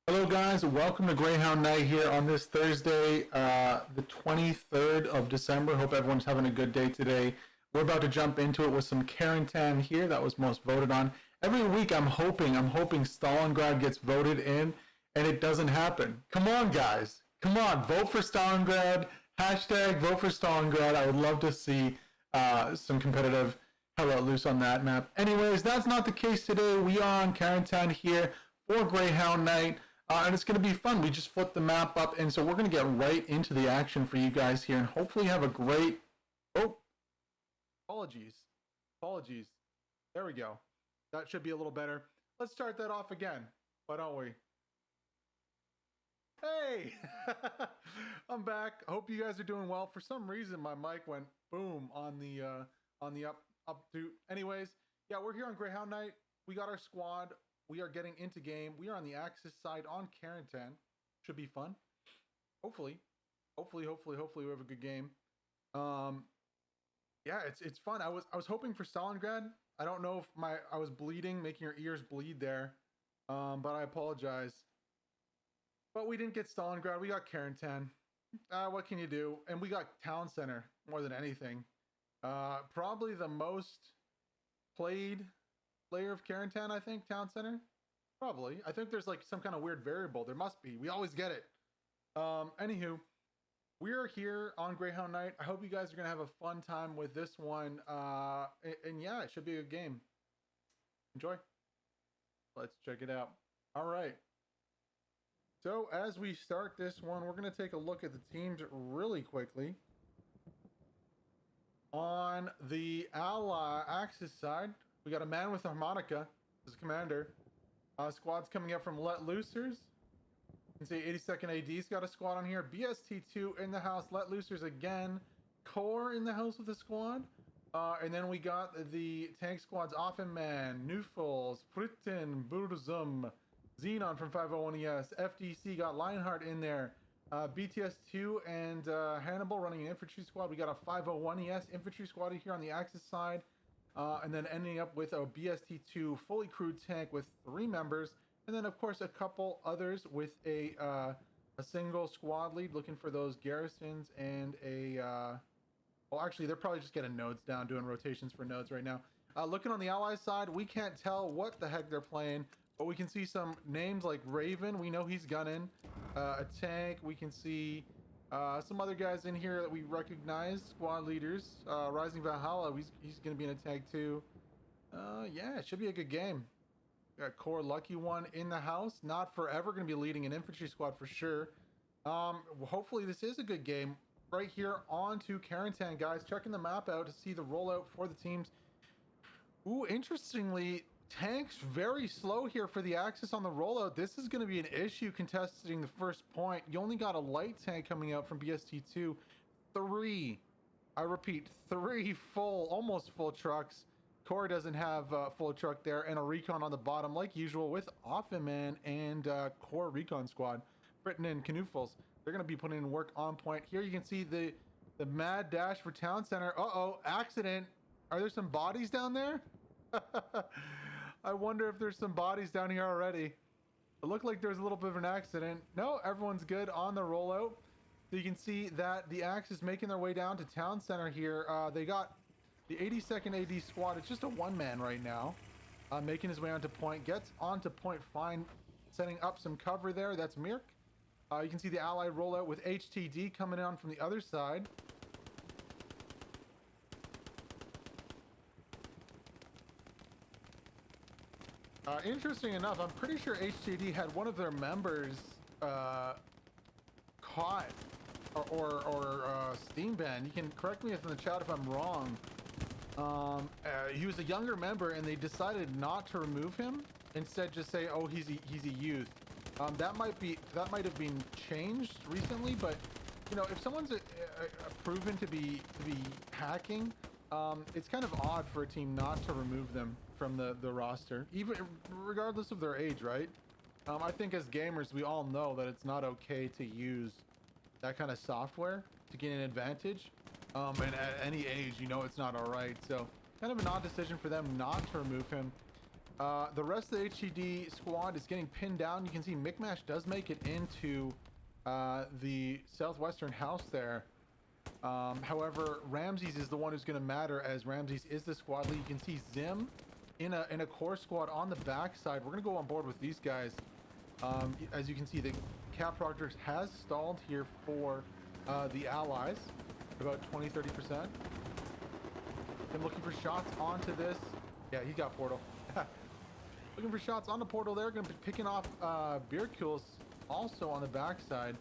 Hello, guys. Welcome to Greyhound Night here on this Thursday, the 23rd of December. Hope everyone's having a good day today. We're about to jump into it with some Carentan here. That was most voted on. Every week, I'm hoping Stalingrad gets voted in, and it doesn't happen. Come on, guys. Come on. Vote for Stalingrad. Hashtag vote for Stalingrad. I would love to see some competitive hell let loose on that map. Anyways, that's not the case today. We are on Carentan here for Greyhound Night. And it's going to be fun. We just flipped the map up, and so we're going to get right into the action for you guys here, and hopefully have a great... Oh, apologies. There we go. That should be a little better. Let's start that off again. Why don't we? Hey! I'm back. Hope you guys are doing well. For some reason, my mic went boom on the up to. Anyways, yeah, we're here on Greyhound Night. We got our squad. We are getting into game. We are on the Axis side on Carentan. Should be fun. Hopefully we have a good game. Yeah, it's fun. I was hoping for Stalingrad. I don't know if I was bleeding, making your ears bleed there. But I apologize. But we didn't get Stalingrad. We got Carentan. What can you do? And we got Town Center more than anything. Probably the most played player of Carentan, I think, Town Center. Probably. I think there's like some kind of weird variable. There must be. We always get it. Anywho, we're here on Greyhound Night. I hope you guys are going to have a fun time with this one. And yeah, it should be a good game. Enjoy. Let's check it out. All right. So as we start this one, we're going to take a look at the teams really quickly. On the Ally Axis side, we got a man with a harmonica as commander. Squad's coming up from Let Loosers. You can see 82nd AD's got a squad on here. BST2 in the house. Let Loosers again. Core in the house with the squad. And then we got the tank squads. Offenman, Newfels, Fritten, Burzum, Xenon from 501ES. FDC got Lionheart in there. BTS2 and Hannibal running an infantry squad. We got a 501ES infantry squad here on the Axis side. And then ending up with a BST2 fully crewed tank with 3 members. And then, of course, a couple others with a single squad lead looking for those garrisons and a... well, actually, they're probably just getting nodes down, doing rotations for nodes right now. Looking on the Allies side, we can't tell what the heck they're playing, but we can see some names like Raven. We know he's gunning. A tank. We can see... some other guys in here that we recognize, squad leaders. Rising Valhalla, he's going to be in a tag too. Yeah, it should be a good game. Got Core Lucky One in the house. Not forever going to be leading an infantry squad for sure. Hopefully this is a good game. Right here on to Carentan, guys. Checking the map out to see the rollout for the teams. Ooh, interestingly, tanks very slow here for the Axis on the rollout. This is going to be an issue contesting the first point. You only got a light tank coming out from BST2. 3, I repeat, 3 full, almost full trucks. Core doesn't have a full truck there, and a recon on the bottom like usual with Offenman and Core recon squad. Britain and Canoofles, they're going to be putting in work on point. Here you can see the mad dash for Town Center. Uh-oh, accident. Are there some bodies down there? I wonder if there's some bodies down here already. It looked like there's a little bit of an accident. No, everyone's good on the rollout. So you can see that the Axis is making their way down to Town Center here. They got the 82nd AD squad. It's just a one-man right now. Making his way onto point. Gets onto point fine. Setting up some cover there. That's Mirk. You can see the Allied rollout with HTD coming on from the other side. Interesting enough, I'm pretty sure HTD had one of their members caught or Steam banned. You can correct me in the chat if I'm wrong. He was a younger member, and they decided not to remove him. Instead, just say, "Oh, he's a youth." That might have been changed recently, but you know, if someone's proven to be hacking, it's kind of odd for a team not to remove them from the roster, even regardless of their age, right? I think as gamers, we all know that it's not okay to use that kind of software to gain an advantage. And at any age, you know it's not all right. So kind of an odd decision for them not to remove him. The rest of the HCD squad is getting pinned down. You can see Micmash does make it into the southwestern house there. However, Ramses is the one who's going to matter, as Ramses is the squad lead. You can see Zim in a core squad on the backside. We're going to go on board with these guys. As you can see, the Cap Rogers has stalled here for the Allies, about 20-30%. I'm looking for shots onto this. Yeah, he got portal. Looking for shots on the portal there. Going to be picking off beer kills also on the backside.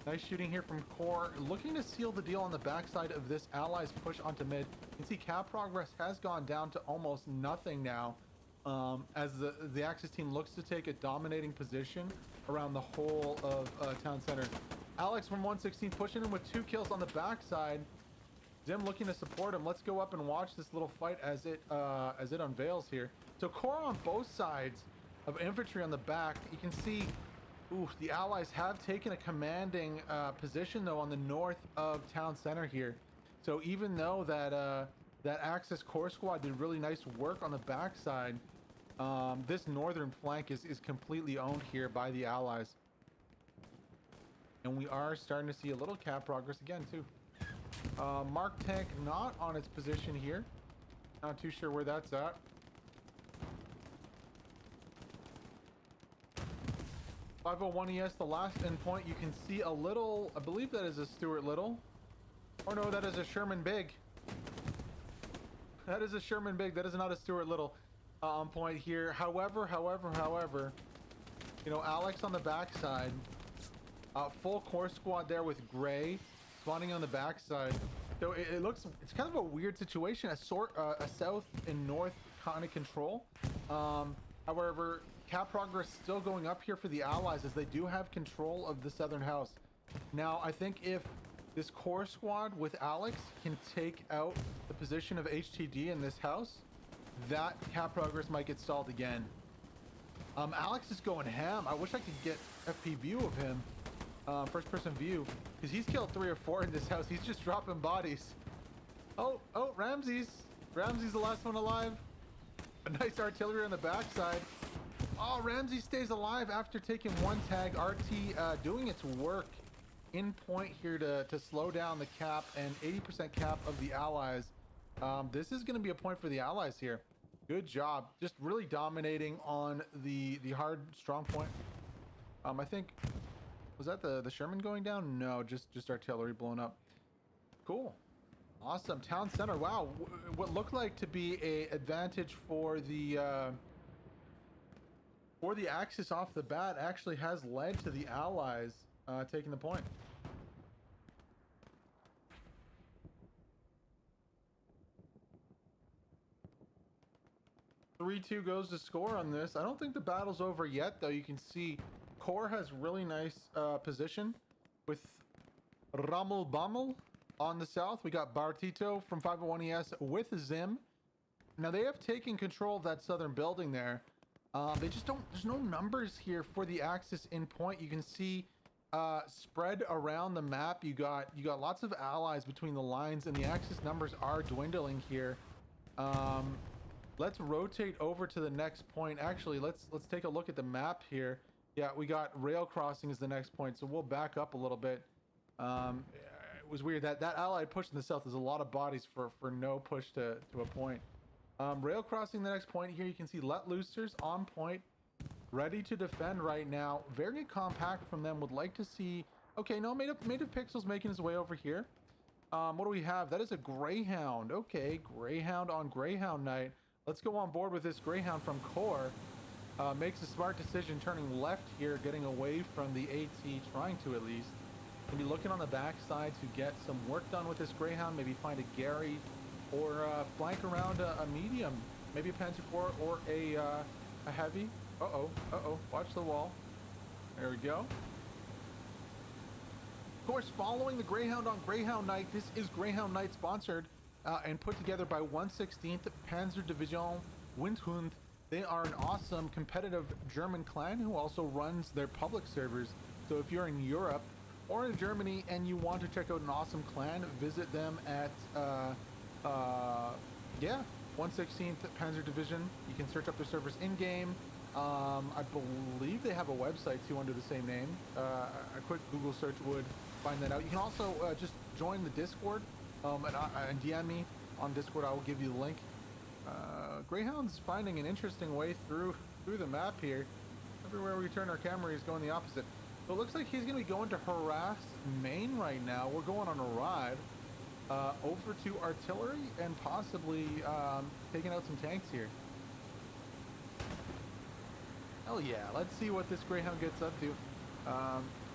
Nice shooting here from Core. Looking to seal the deal on the backside of this Allies push onto mid. You can see cap progress has gone down to almost nothing now, as the Axis team looks to take a dominating position around the whole of town center. Alex from 116 pushing him with 2 kills on the backside. Zim looking to support him. Let's go up and watch this little fight as it unveils here. So Core on both sides of infantry on the back. You can see, ooh, the Allies have taken a commanding position though on the north of town center here. So even though that Axis Core squad did really nice work on the backside, this northern flank is completely owned here by the Allies. And we are starting to see a little cap progress again too. Mark tank not on its position here. Not too sure where that's at. .501 ES, the last endpoint. You can see a little, I believe that is a Stuart Little. Or no, that is a Sherman Big. That is a Sherman Big. That is not a Stuart Little on point here. However, you know, Alex on the backside. Full core squad there with Gray spawning on the backside. So it looks, it's kind of a weird situation. A south and north kind of control. However, cap progress still going up here for the Allies, as they do have control of the southern house. Now, I think if this core squad with Alex can take out the position of HTD in this house, that cap progress might get stalled again. Alex is going ham. I wish I could get FP view of him, first person view, because he's killed 3 or 4 in this house. He's just dropping bodies. Oh, Ramses the last one alive. A nice artillery on the backside. Oh, Ramsey stays alive after taking 1 tag. RT doing its work in point here to slow down the cap and 80% cap of the Allies. This is going to be a point for the Allies here. Good job. Just really dominating on the hard strong point. I think, was that the Sherman going down? No, just artillery blowing up. Cool. Awesome. Town center. Wow. What looked like to be a advantage for the Axis off the bat actually has led to the Allies taking the point. .3-2 goes to score on this. I don't think the battle's over yet, though. You can see Core has really nice position with Rommel Bammel on the south. We got Bartito from 501 ES with Zim. Now they have taken control of that southern building there. They just don't, there's no numbers here for the Axis in point. You can see spread around the map. You got lots of allies between the lines, and the Axis numbers are dwindling here. Let's rotate over to the next point. Actually, let's take a look at the map here. Yeah, we got rail crossing as the next point, so we'll back up a little bit. It was weird that allied push in the south is a lot of bodies for no push to a point. Rail crossing the next point here. You can see let loosers on point, ready to defend right now. Very compact from them. Would like to see. Okay, no, made of pixels making his way over here. What do we have? That is a Greyhound. Okay, Greyhound on Greyhound Night. Let's go on board with this Greyhound from Core. Makes a smart decision turning left here, getting away from the AT, trying to at least. Can be looking on the backside to get some work done with this Greyhound. Maybe find a Gary or flank around a medium. Maybe a Panzer IV or a heavy. Uh-oh. Watch the wall. There we go. Of course, following the Greyhound on Greyhound Night, this is Greyhound Night sponsored and put together by 116th Panzer Division Windhund. They are an awesome competitive German clan who also runs their public servers. So if you're in Europe or in Germany and you want to check out an awesome clan, visit them at 116th Panzer Division. You can search up their servers in-game. I believe they have a website too under the same name. A quick Google search would find that out. You can also just join the Discord and DM me on Discord. I will give you the link. Greyhound's finding an interesting way through the map here. Everywhere we turn our camera, he's going the opposite. So it looks like he's going to be going to harass main right now. We're going on a ride over to artillery and possibly taking out some tanks here. Hell yeah, let's see what this Greyhound gets up to.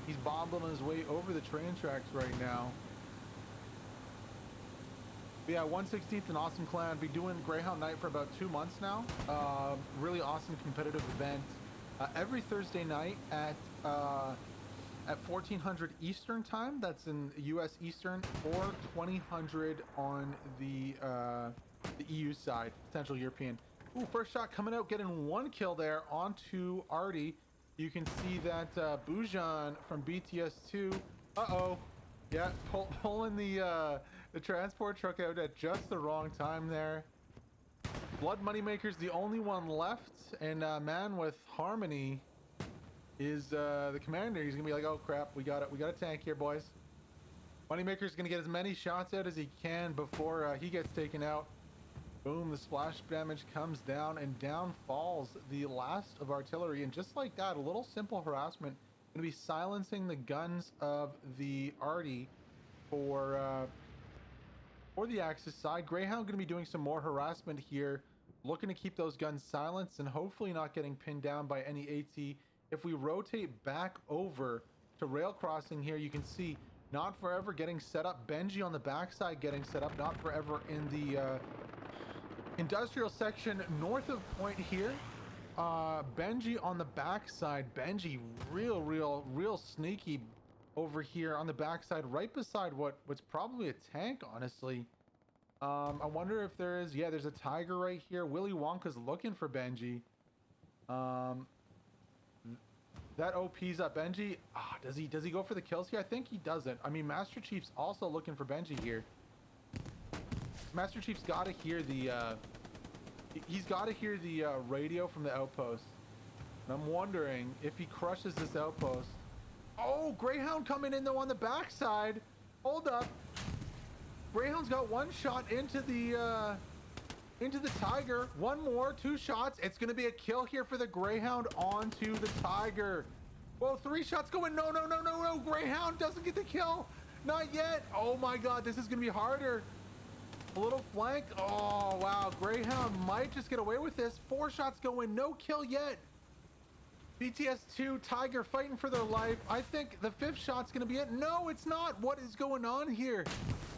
He's bobbling his way over the train tracks right now. But yeah, 116th and Awesome Clan be doing Greyhound Night for about 2 months now. Really awesome competitive event. Every Thursday night at 1400 Eastern time. That's in US Eastern, or 2000 on the EU side, Central European. Ooh, first shot coming out, getting 1 kill there onto Artie. You can see that Bujan from BTS2. Uh-oh. Yeah, pulling the transport truck out at just the wrong time there. Blood Moneymaker's the only one left, and man with Harmony is the commander. He's gonna be like, oh crap, we got a tank here, boys. Moneymaker's gonna get as many shots out as he can before he gets taken out. Boom, the splash damage comes down, and down falls the last of artillery. And just like that, a little simple harassment. Gonna be silencing the guns of the Artie for the Axis side. Greyhound gonna be doing some more harassment here, looking to keep those guns silenced and hopefully not getting pinned down by any AT. If we rotate back over to rail crossing here, you can see Not Forever getting set up. Benji on the backside getting set up. Not Forever in the industrial section north of Point here. Benji on the backside. Benji real sneaky over here on the backside, right beside what's probably a tank, honestly. I wonder if there is, yeah, there's a Tiger right here. Willy Wonka's looking for Benji. That OP's up Benji. Does he go for the kills here? I think he doesn't. I mean, Master Chief's also looking for Benji here. Master Chief's got to hear the he's got to hear the radio from the outpost. And I'm wondering if he crushes this outpost. Oh, Greyhound coming in though on the backside. Hold up. Greyhound's got 1 shot into the Tiger. 1 more, 2 shots. It's gonna be a kill here for the Greyhound onto the Tiger. Whoa, 3 shots going. No. Greyhound doesn't get the kill. Not yet. Oh my God, this is gonna be harder. A little flank. Oh wow, Greyhound might just get away with this. 4 shots going, no kill yet. BTS2, Tiger fighting for their life. I think the 5th shot's gonna be it. No, it's not. What is going on here?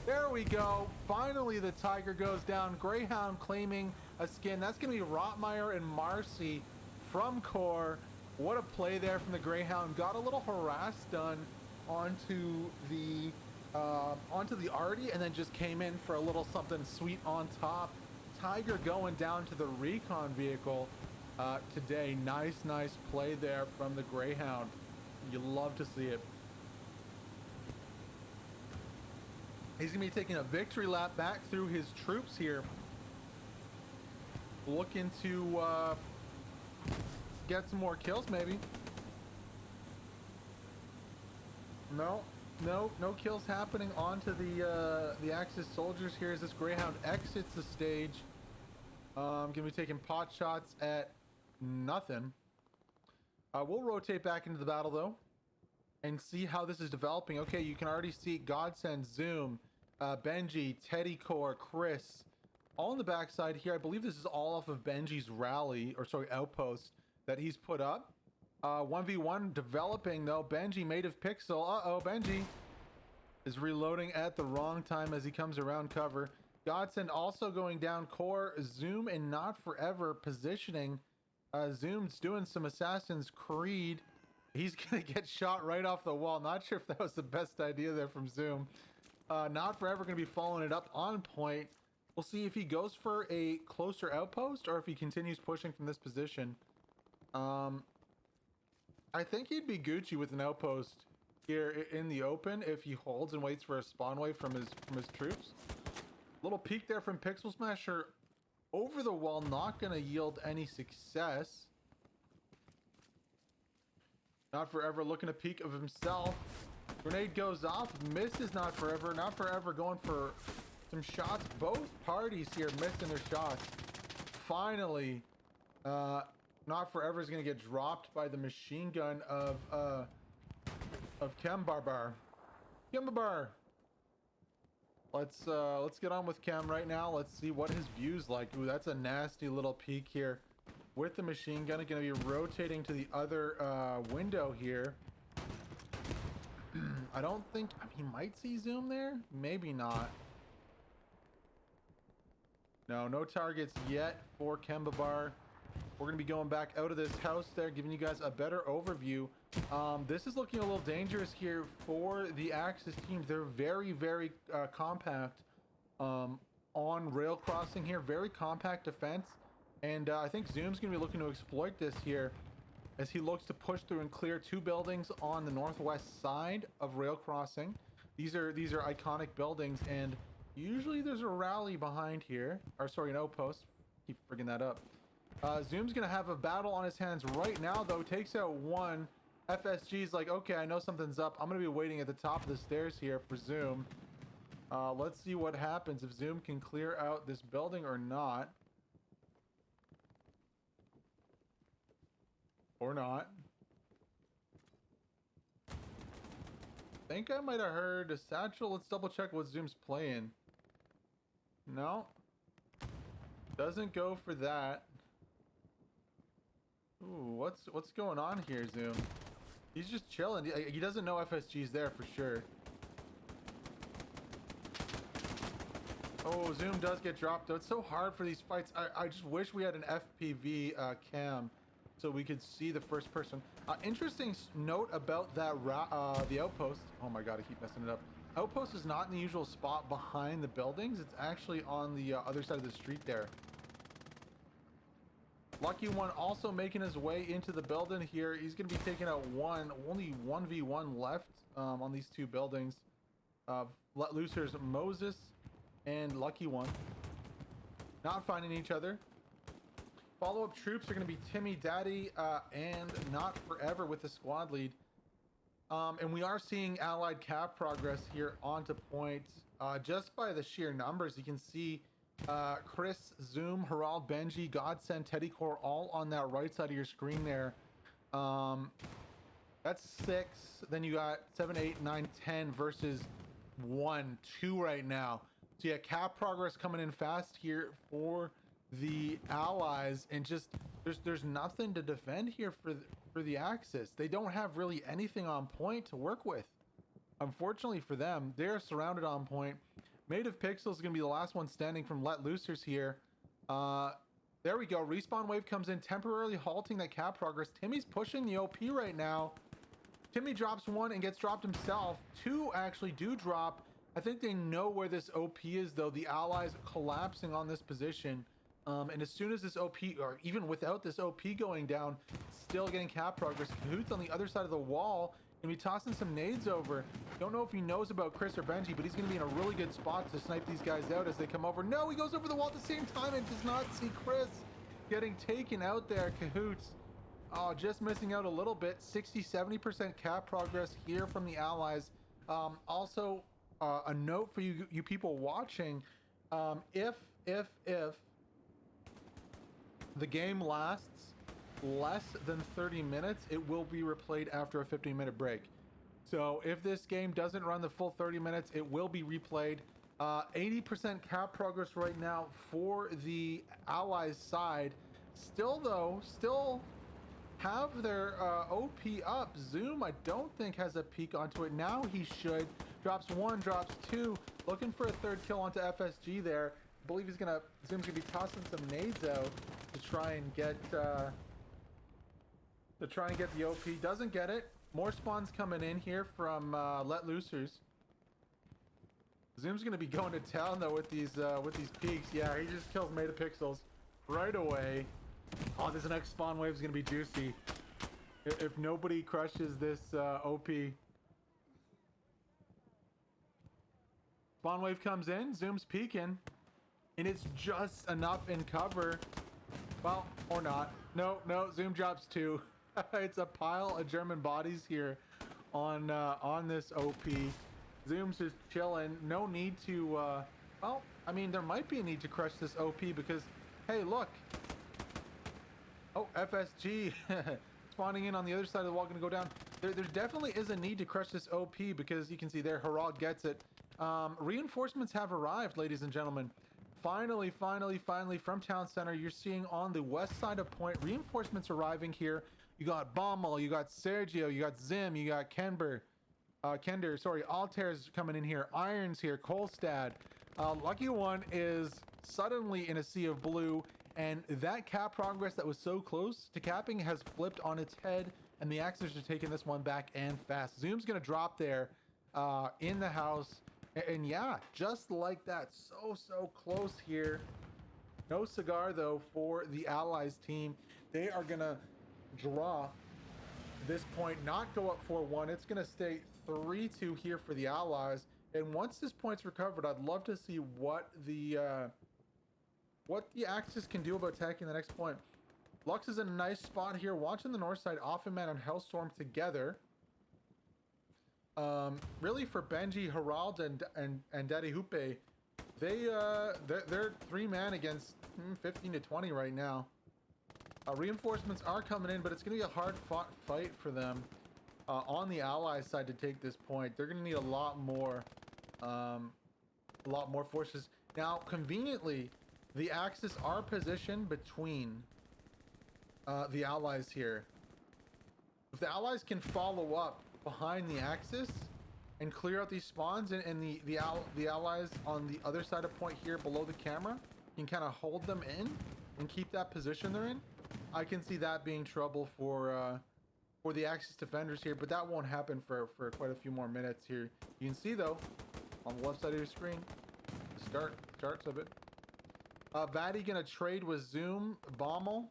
There we go. Finally, the Tiger goes down. Greyhound claiming a skin. That's gonna be Rotmeyer and Marcy from Core. What a play there from the Greyhound. Got a little harass done onto the Artie, and then just came in for a little something sweet on top. Tiger going down to the recon vehicle today. Nice play there from the Greyhound. You love to see it. He's gonna be taking a victory lap back through his troops here, looking to get some more kills maybe. No kills happening onto the Axis soldiers here as this Greyhound exits the stage. Gonna be taking pot shots at nothing. We'll rotate back into the battle though and see how this is developing. Okay, you can already see Godsend, Zoom, Benji, Teddy Core, Chris, all on the backside here. I believe this is all off of Benji's rally, or sorry, outpost that he's put up. 1v1 developing though. Benji, made of Pixel. Uh-oh, Benji is reloading at the wrong time as he comes around cover. Godsend also going down. Core, Zoom, and Not Forever positioning. Zoom's doing some Assassin's Creed. He's gonna get shot right off the wall. Not sure if that was the best idea there from Zoom. Not Forever gonna be following it up on Point. We'll see if he goes for a closer outpost or if he continues pushing from this position. I think he'd be Gucci with an outpost here in the open if he holds and waits for a spawn wave from his troops. Little peek there from Pixel Smasher. over the wall, not going to yield any success. Not Forever looking to peek of himself. Grenade goes off, misses Not Forever. Not Forever going for some shots. Both parties here missing their shots. Finally, Not Forever is going to get dropped by the machine gun of Kembarbar. Kembarbar. Let's get on with Cam right now. Let's see what his view's like. Ooh, that's a nasty little peek here with the machine gun. Going to be rotating to the other window here. I don't think he might see Zoom there. Maybe not. No targets yet for Kembarbar. We're going to be going back out of this house there, giving you guys a better overview. This is looking a little dangerous here for the Axis team. They're very compact on rail crossing here. Very compact defense. And I think Zoom's going to be looking to exploit this here as he looks to push through and clear 2 buildings on the northwest side of rail crossing. These are iconic buildings, and usually there's a rally behind here. Or sorry, an outpost. Keep frigging that up. Zoom's gonna have a battle on his hands right now, though. Takes out one. FSG's like, okay, I know something's up. I'm gonna be waiting at the top of the stairs here for Zoom. Let's see what happens if Zoom can clear out this building or not. Or not. I think I might have heard a satchel. Let's double check what Zoom's playing. No. Doesn't go for that. Ooh, what's going on here, Zoom? He's just chilling. He doesn't know FSG's there for sure. Oh, Zoom does get dropped though. It's so hard for these fights. I just wish we had an FPV cam so we could see the first person. Interesting note about that the outpost. Oh my god, I keep messing it up. Outpost is not in the usual spot behind the buildings. It's actually on the other side of the street there. Lucky One also making his way into the building here. He's going to be taking out only 1v1 left on these 2 buildings. Let Loosers Moses and Lucky One not finding each other. Follow-up troops are going to be Timmy Daddy and Not Forever with the squad lead. And we are seeing allied cap progress here onto point. Just by the sheer numbers, you can see Chris, Zoom, Harald, Benji, Godsend, Teddy Core all on that right side of your screen there. That's 6. Then you got 7, 8, 9, 10 versus 1, 2 right now. So yeah, cap progress coming in fast here for the allies, and just there's nothing to defend here for the Axis. They don't have really anything on point to work with. Unfortunately for them, they're surrounded on point. Made of Pixels is going to be the last one standing from Let Loosers here. There we go. Respawn wave comes in, temporarily halting that cap progress. Timmy's pushing the OP right now. Timmy drops 1 and gets dropped himself. 2 actually do drop. I think they know where this OP is, though. The allies collapsing on this position. And as soon as this OP, or even without this OP going down, still getting cap progress. Cahoot's on the other side of the wall. Gonna be tossing some nades over. Don't know if he knows about Chris or Benji, but he's gonna be in a really good spot to snipe these guys out as they come over. No, he goes over the wall at the same time and does not see Chris getting taken out there. Cahoots, oh, just missing out a little bit. 60-70% cap progress here from the allies. Also, a note for you people watching: if the game lasts less than 30 minutes, it will be replayed after a 15-minute break. So if this game doesn't run the full 30 minutes, it will be replayed. 80% cap progress right now for the Allies side. Still have their OP up. Zoom, I don't think, has a peek onto it. Now he should. Drops 1, drops 2. Looking for a 3rd kill onto FSG there. I believe Zoom's gonna be tossing some nades out to try and get the OP. Doesn't get it. More spawns coming in here from Let Loosers. Zoom's gonna be going to town though with these peaks. Yeah, he just kills Made of Pixels right away. Oh, this next spawn wave is gonna be juicy. If nobody crushes this OP. Spawn wave comes in. Zoom's peeking. and it's just enough in cover. Well, or not. No, Zoom drops 2. It's a pile of German bodies here on this OP. Zoom's just chilling. No need to, well, I mean, there might be a need to crush this OP because, hey, look. Oh, FSG spawning in on the other side of the wall, gonna go down. There definitely is a need to crush this OP because you can see there, Harald gets it. Reinforcements have arrived, ladies and gentlemen. Finally, from town center, you're seeing on the west side of point, reinforcements arriving here. You got Bommel, you got Sergio, you got Zim, you got Kender, sorry, Altair's coming in here, Irons here, Kolstad. Lucky One is suddenly in a sea of blue, and that cap progress that was so close to capping has flipped on its head, and the Axers are taking this one back and fast. Zoom's gonna drop there in the house. And yeah, just like that, so close here. No cigar though for the Allies team. They are gonna draw this point, not go up 4-1. It's gonna stay 3-2 here for the Allies. And once this point's recovered, I'd love to see what the Axis can do about attacking the next point. Lux is in a nice spot here, watching the north side, Offenman and Hellstorm together. Really for Benji, Harald, and Daddy Hoope, they're 3-man against 15 to 20 right now. Reinforcements are coming in, but it's going to be a hard fought fight for them on the Allies side to take this point. They're going to need a lot more forces. Now, conveniently, the Axis are positioned between the Allies here. If the Allies can follow up behind the Axis and clear out these spawns, and the Allies on the other side of point here below the camera can kind of hold them in and keep that position they're in, I can see that being trouble for the Axis defenders here, but that won't happen for quite a few more minutes here. You can see though on the left side of your screen starts of it. Vadi gonna trade with Zoom. Bommel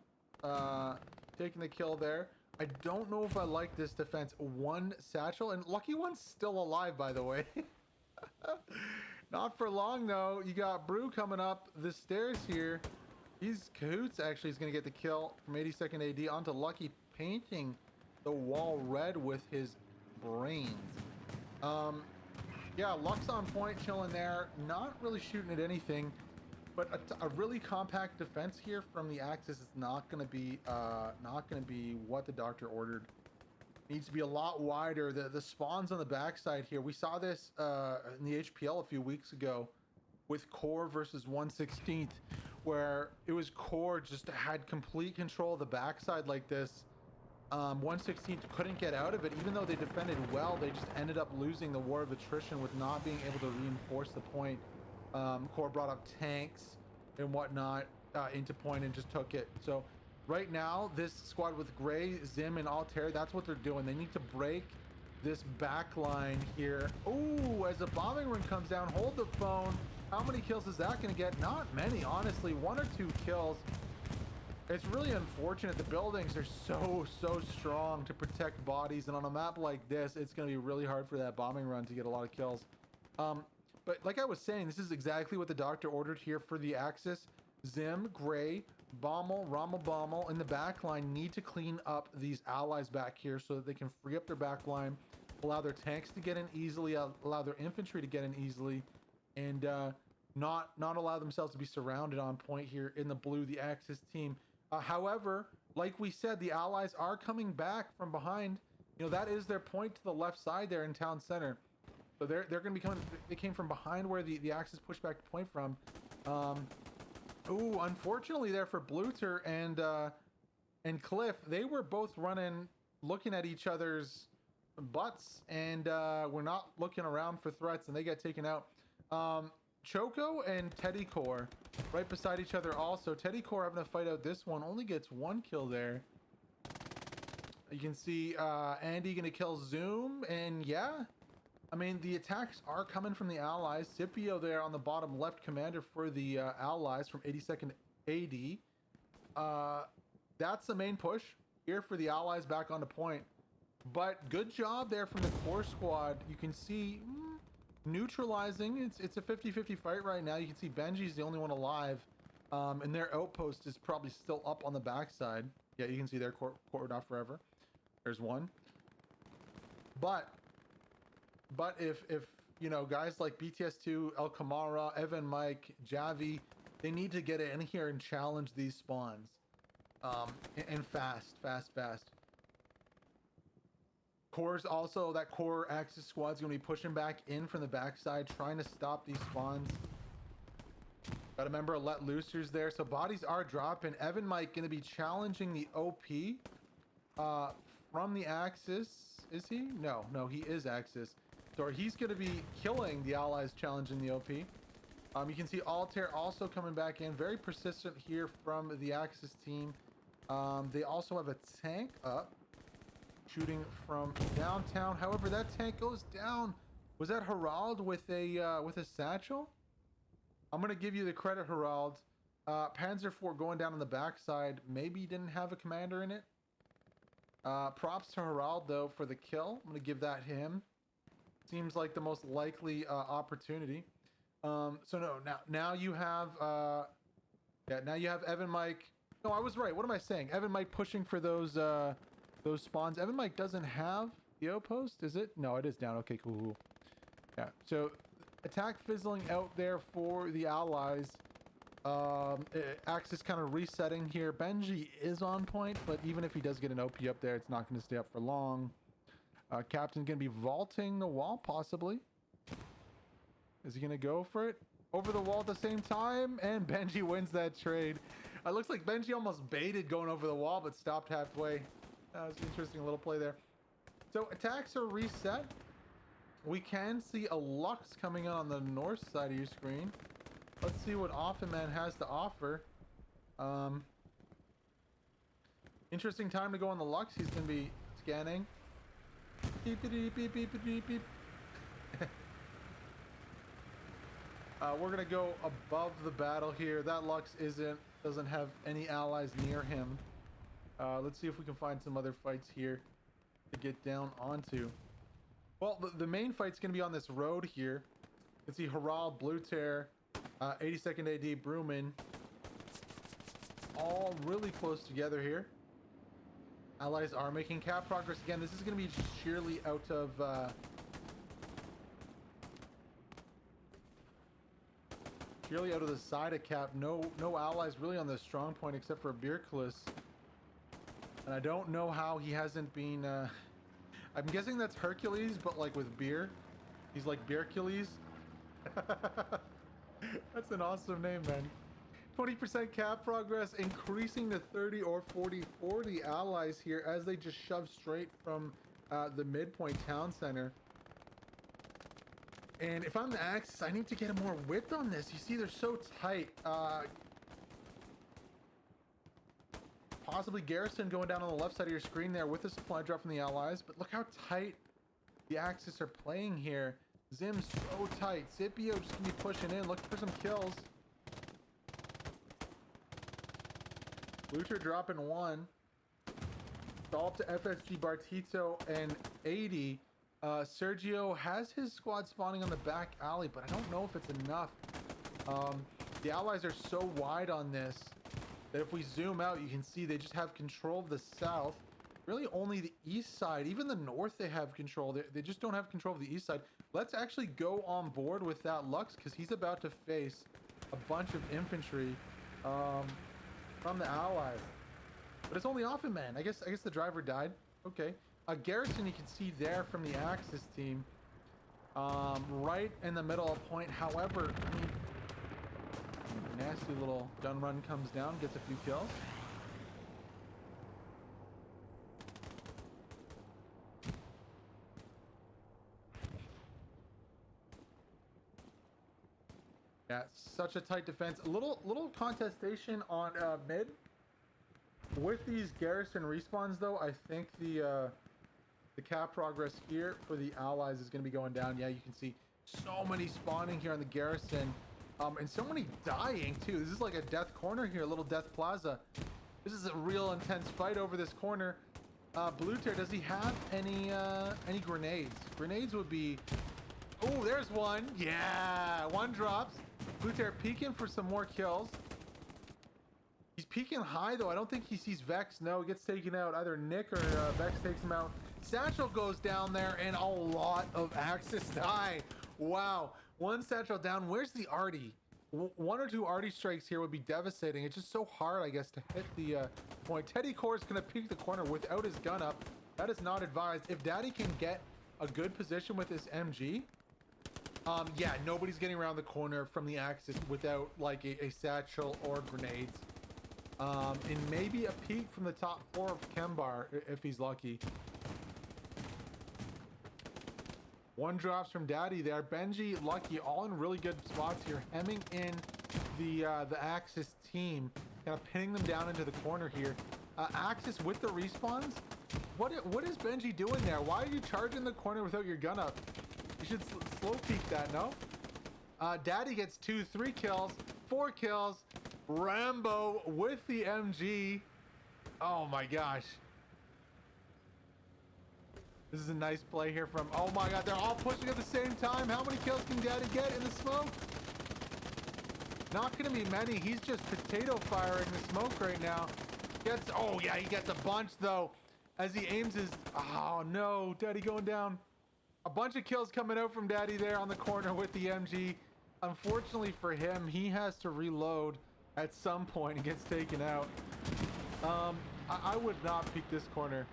taking the kill there. I don't know if I like this defense. 1 satchel, and Lucky One's still alive, by the way. Not for long though. You got Brew coming up the stairs here. He's Cahoots actually is gonna get the kill from 82nd AD onto Lucky, painting the wall red with his brains. Yeah, Lux on point, chilling there, not really shooting at anything, but a really compact defense here from the Axis is not gonna be what the doctor ordered. Needs to be a lot wider. The spawns on the backside here. We saw this in the HPL a few weeks ago with Core versus 1/16th, where it was Core just had complete control of the backside like this. 1/16th couldn't get out of it, even though they defended well. They just ended up losing the war of attrition with not being able to reinforce the point. Core brought up tanks and whatnot into point and just took it. So right now, this squad with Gray, Zim, and Altair, that's what they're doing. They need to break this back line here. Ooh, as the bombing run comes down, hold the phone. How many kills is that going to get? Not many, honestly. 1 or 2 kills. It's really unfortunate. The buildings are so strong to protect bodies, and on a map like this, it's going to be really hard for that bombing run to get a lot of kills. But like I was saying, this is exactly what the doctor ordered here for the Axis. Zim, Gray, Bommel, Rommel, Bommel in the back line need to clean up these allies back here so that they can free up their back line, allow their tanks to get in easily, allow their infantry to get in easily, and not allow themselves to be surrounded on point here in the blue, the Axis team. However, like we said, the Allies are coming back from behind. You know, that is their point to the left side there in town center. So they're going to be coming. They came from behind where the Axis pushed back the point from. Ooh, unfortunately there for Bluter and Cliff, they were both running, looking at each other's butts, and we're not looking around for threats, and they get taken out. Choco and Teddy Core right beside each other also. Teddy Core having to fight out this one, only gets 1 kill there. You can see Andy gonna kill Zoom, and yeah, I mean, the attacks are coming from the Allies. Scipio there on the bottom left, commander for the Allies from 82nd AD. That's the main push here for the Allies back on the point. But good job there from the core squad. You can see neutralizing. It's a 50-50 fight right now. You can see Benji's the only one alive, and their outpost is probably still up on the backside. Yeah, you can see they're cordoned off forever. There's one. But if you know, guys like BTS2, El Kamara, Evan Mike, Javi, they need to get in here and challenge these spawns. And fast. Core's also, that core Axis squad's gonna be pushing back in from the backside, trying to stop these spawns. Gotta remember, let loosers there. So bodies are dropping. Evan Mike gonna be challenging the OP from the Axis. Is he? No, he is Axis. So he's gonna be killing the allies challenging the OP. You can see Altair also coming back in. Very persistent here from the Axis team. They also have a tank up, shooting from downtown. However, that tank goes down. Was that Harald with a satchel? I'm gonna give you the credit, Harald. Panzer IV going down on the backside. Maybe he didn't have a commander in it. Props to Harald though for the kill. I'm gonna give that to him. Seems like the most likely opportunity. So no, now you have now you have Evan Mike. No, I was right. What am I saying? Evan Mike pushing for those spawns. Evan Mike doesn't have the outpost, is it? No, it is down. Okay, cool. Yeah. So attack fizzling out there for the allies. Axis kind of resetting here. Benji is on point, but even if he does get an OP up there, it's not going to stay up for long. Captain going to be vaulting the wall, possibly. Is he going to go for it? Over the wall at the same time, and Benji wins that trade. It looks like Benji almost baited going over the wall, but stopped halfway. That was an interesting little play there. So attacks are reset. We can see a Lux coming in on the north side of your screen. Let's see what Offenman has to offer. Interesting time to go on the Lux. He's going to be scanning. Beep, beep, beep, beep, beep, beep. We're gonna go above the battle here. That Lux doesn't have any allies near him. Let's see if we can find some other fights here to get down onto. Well, the main fight's gonna be on this road here. You can see Harald, Blue Tear, 82nd AD, Bruman, all really close together here. Allies are making cap progress again. This is gonna be sheerly out of the side of cap. No allies really on the strong point except for Birkulis. And I don't know how he hasn't been I'm guessing that's Hercules, but like with beer. He's like Birkulis. That's an awesome name, man. 20% cap progress, increasing to 30 or 40 for the allies here as they just shove straight from the midpoint town center. And if I'm the Axis, I need to get more width on this. You see, they're so tight. Possibly Garrison going down on the left side of your screen there with a supply drop from the allies. But look how tight the Axis are playing here. Zim's so tight. Scipio just gonna be pushing in, looking for some kills. Luther dropping one. Stall to FSG, Bartito, and 80. Sergio has his squad spawning on the back alley, but I don't know if it's enough. The allies are so wide on this that if we zoom out, you can see they just have control of the south. Really only the east side. Even the north they have control. They just don't have control of the east side. Let's actually go on board with that Lux because he's about to face a bunch of infantry from the allies. But it's only Offenman. I guess the driver died. Okay. Garrison you can see there from the Axis team. Right in the middle of point. However, I mean, nasty little gun run comes down, gets a few kills. Yeah, such a tight defense. A little contestation on mid. With these Garrison respawns though, I think the cap progress here for the allies is going to be going down. Yeah, you can see so many spawning here on the Garrison. And so many dying too. This is like a death corner here, a little death plaza. This is a real intense fight over this corner. Blue Tear, does he have any grenades? Grenades would be Oh, there's one. Yeah, one drops. Blue Tear peeking for some more kills. He's peeking high, though. I don't think he sees Vex. No, he gets taken out. Either Nick or Vex takes him out. Satchel goes down there, and a lot of Axis die. Wow. One Satchel down. Where's the Artie? One or two Artie strikes here would be devastating. It's just so hard, I guess, to hit the point. Teddy Core is going to peek the corner without his gun up. That is not advised. If Daddy can get a good position with his MG, yeah, nobody's getting around the corner from the Axis without, like, a Satchel or grenades. And maybe a peek from the top 4 of Kembar, if he's lucky. One drops from Daddy there. Benji, Lucky, all in really good spots here, hemming in the Axis team, kind of pinning them down into the corner here. Axis with the respawns. What is Benji doing there? Why are you charging the corner without your gun up? You should slow peek that, no? Daddy gets 2, 3 kills, 4 kills. Rambo with the MG. Oh my gosh. This is a nice play here from, oh my god, they're all pushing at the same time. How many kills can Daddy get in the smoke? Not gonna be many. He's just potato firing the smoke right now. Gets, oh yeah, he gets a bunch though. As he aims his, oh no, Daddy going down. A bunch of kills coming out from Daddy there on the corner with the MG. Unfortunately for him, he has to reload at some point and gets taken out. I would not peek this corner.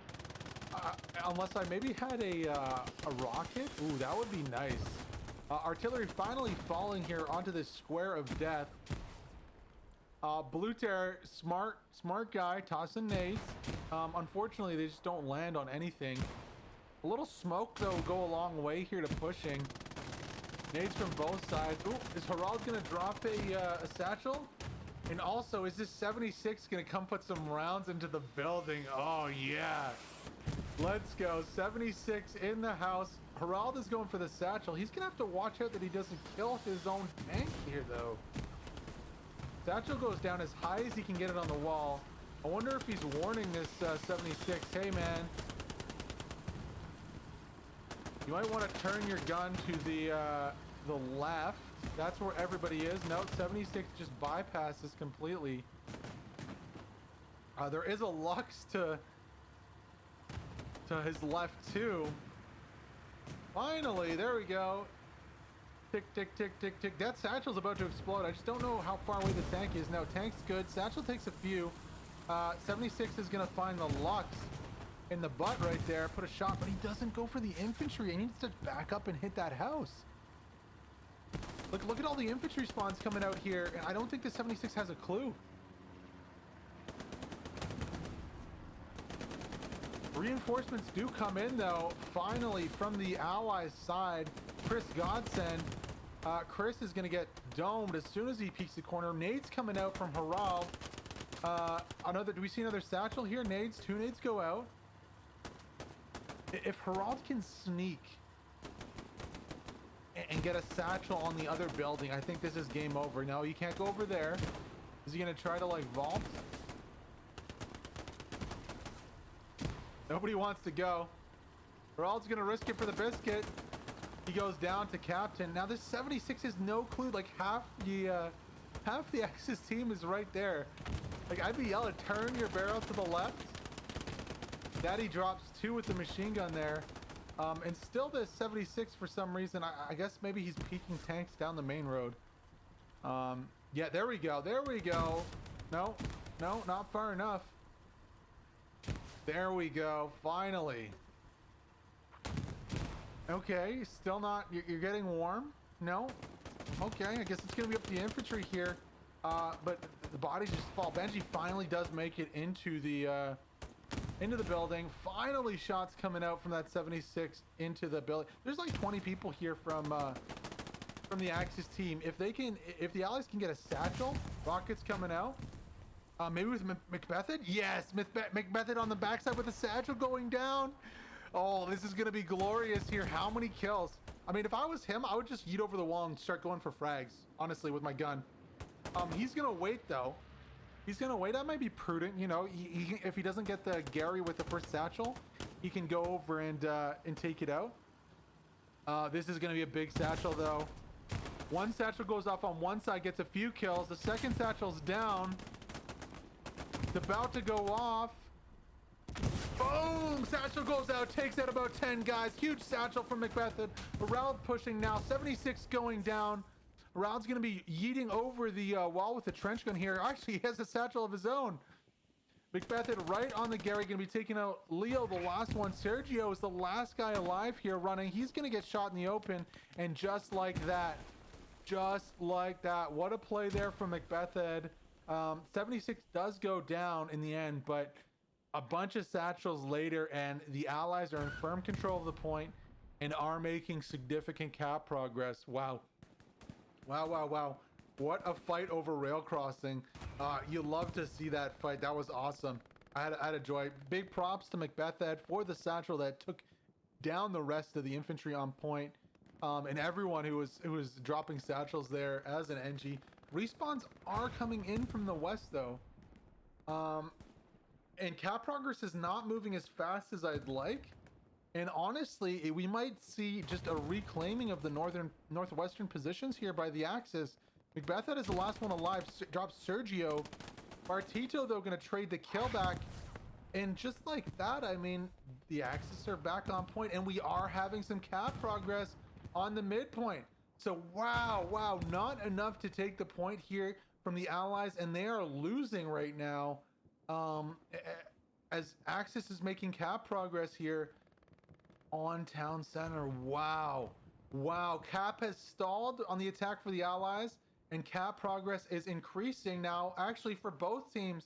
Unless I maybe had a rocket. Ooh, that would be nice. Artillery finally falling here onto this square of death. Blue Tear, smart guy, tossing nades. Unfortunately, they just don't land on anything. A little smoke, though, go a long way here to pushing. Nades from both sides. Ooh, is Harald gonna drop a satchel? And also, is this 76 gonna come put some rounds into the building? Oh, yeah. Let's go. 76 in the house. Harald is going for the satchel. He's gonna have to watch out that he doesn't kill his own tank here, though. Satchel goes down as high as he can get it on the wall. I wonder if he's warning this 76. Hey, man. You might want to turn your gun to the left. That's where everybody is. No, 76 just bypasses completely. There is a Lux to his left too. Finally, there we go. Tick, tick, tick, tick, tick. That satchel's about to explode. I just don't know how far away the tank is. No, tank's good. Satchel takes a few. 76 is gonna find the Lux in the butt right there. Put a shot, but he doesn't go for the infantry. He needs to back up and hit that house. Look at all the infantry spawns coming out here, and I don't think the 76 has a clue. Reinforcements do come in, though, finally, from the Allies' side. Chris Godsend. Chris is going to get domed as soon as he peeks the corner. Nades coming out from Harald. Do we see another satchel here? Nades, 2 nades go out. If Harald can sneak and get a satchel on the other building, I think this is game over. No, you can't go over there. Is he going to try to, like, vault? Nobody wants to go. Harald's going to risk it for the biscuit. He goes down to captain. Now, this 76 has no clue. Like, half the Axis team is right there. Like, I'd be yelling, turn your barrel to the left. Daddy drops 2 with the machine gun there. And still this 76 for some reason. I guess maybe he's peeking tanks down the main road. Yeah, there we go. There we go. No, not far enough. There we go. Finally. Okay, still not. You're getting warm? No? Okay, I guess it's going to be up to the infantry here. But the bodies just fall. Benji finally does make it into the building. Finally, shots coming out from that 76 into the building. There's like 20 people here from the Axis team. If the Allies can get a satchel, rockets coming out. Maybe with McBethod? Yes, McBethod on the backside with the satchel going down. Oh, this is going to be glorious here. How many kills? I mean, if I was him, I would just yeet over the wall and start going for frags, honestly, with my gun. He's going to wait, though. He's going to wait. That might be prudent, you know. If he doesn't get the Gary with the first satchel, he can go over and take it out. This is going to be a big satchel, though. One satchel goes off on one side, gets a few kills. The second satchel's down. It's about to go off. Boom! Satchel goes out, takes out about 10 guys. Huge satchel from McBethid. Raud pushing now. 76 going down. Raud's going to be yeeting over the wall with the trench gun here. Actually, he has a satchel of his own. McBethid right on the Gary, going to be taking out Leo, the last one. Sergio is the last guy alive here running. He's going to get shot in the open, and just like that, what a play there from McBethid. 76 does go down in the end, but a bunch of satchels later, and the allies are in firm control of the point and are making significant cap progress. Wow. Wow. What a fight over rail crossing. You love to see that fight. That was awesome. I had a joy. Big props to McBethid for the satchel that took down the rest of the infantry on point, and everyone who was dropping satchels there as an NG. Respawns are coming in from the west, though. And cap progress is not moving as fast as I'd like. And honestly, we might see just a reclaiming of the northwestern positions here by the Axis. McBethid is the last one alive. Drops Sergio. Bartito, though, going to trade the kill back. And just like that, I mean, the Axis are back on point, and we are having some cap progress on the midpoint. So, wow, not enough to take the point here from the Allies, and they are losing right now. As Axis is making cap progress here on Town Center. Wow, cap has stalled on the attack for the Allies, and cap progress is increasing now, actually, for both teams.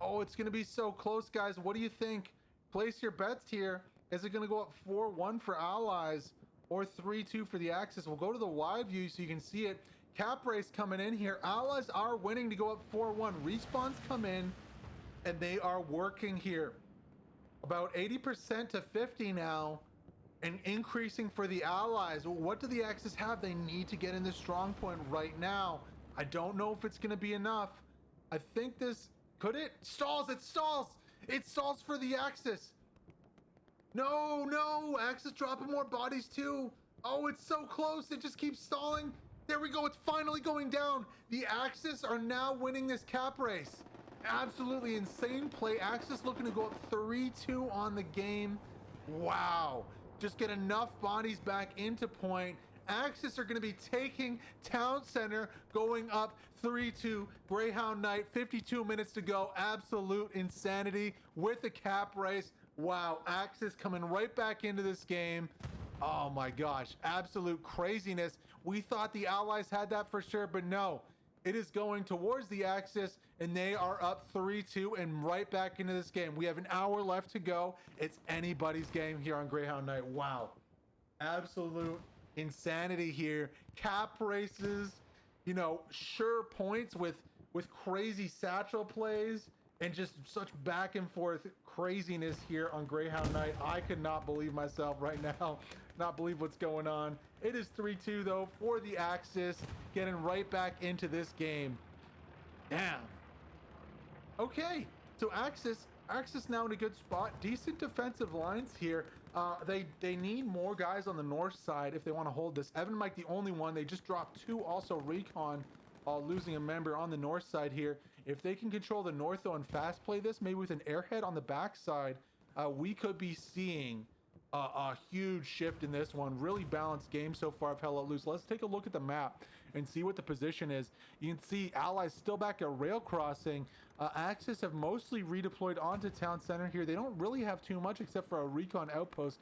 Oh, it's going to be so close, guys. What do you think? Place your bets here. Is it going to go up 4-1 for Allies or 3-2 for the Axis? We'll go to the wide view so you can see it. Cap race coming in here. Allies are winning to go up 4-1. Respawns come in, and they are working here. About 80% to 50 now, and increasing for the Allies. What do the Axis have? They need to get in the strong point right now. I don't know if it's going to be enough. I think this... Could it? Stalls! It stalls! It stalls for the Axis! No! Axis dropping more bodies too! Oh, it's so close! It just keeps stalling! There we go! It's finally going down! The Axis are now winning this cap race! Absolutely insane play. Axis looking to go up 3-2 on the game. Wow. Just get enough bodies back into point. Axis are going to be taking Town Center, going up 3-2. Greyhound Night, 52 minutes to go. Absolute insanity with the cap race. Wow, Axis coming right back into this game. Oh my gosh, absolute craziness. We thought the Allies had that for sure, but no. It is going towards the Axis, and they are up 3-2 and right back into this game. We have an hour left to go. It's anybody's game here on Greyhound Night. Wow. Absolute insanity here. Cap races, sure points with crazy satchel plays and just such back and forth craziness here on Greyhound Night. I could not believe myself right now. Not believe what's going on. It is 3-2 though for the Axis, getting right back into this game. Damn. Okay, so Axis now in a good spot. Decent defensive lines here. They need more guys on the north side if they want to hold this. Evan Mike the only one. They just dropped 2 also recon, losing a member on the north side here. If they can control the north though and fast play this, maybe with an airhead on the backside, we could be seeing a huge shift in this one. Really balanced game so far of Hell Let Loose. Let's take a look at the map and see what the position is. You can see Allies still back at rail crossing. Axis have mostly redeployed onto Town Center here. They don't really have too much except for a recon outpost.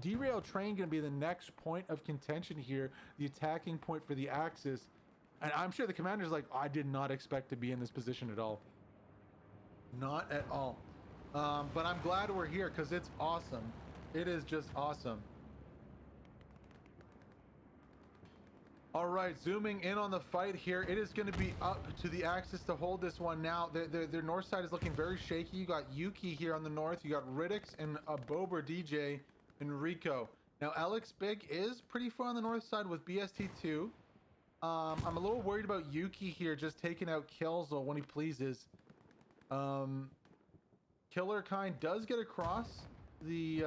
Derail train going to be the next point of contention here, the attacking point for the Axis. And I'm sure the commander's like, I did not expect to be in this position at all. Not at all. But I'm glad we're here because it's awesome. It is just awesome. All right, zooming in on the fight here. It is going to be up to the Axis to hold this one now. Their north side is looking very shaky. You got Yuki here on the north. You got Riddix and Bober DJ and Rico. Now, Alex Big is pretty far on the north side with BST2. I'm a little worried about Yuki here just taking out kills when he pleases. Killer Kind does get across the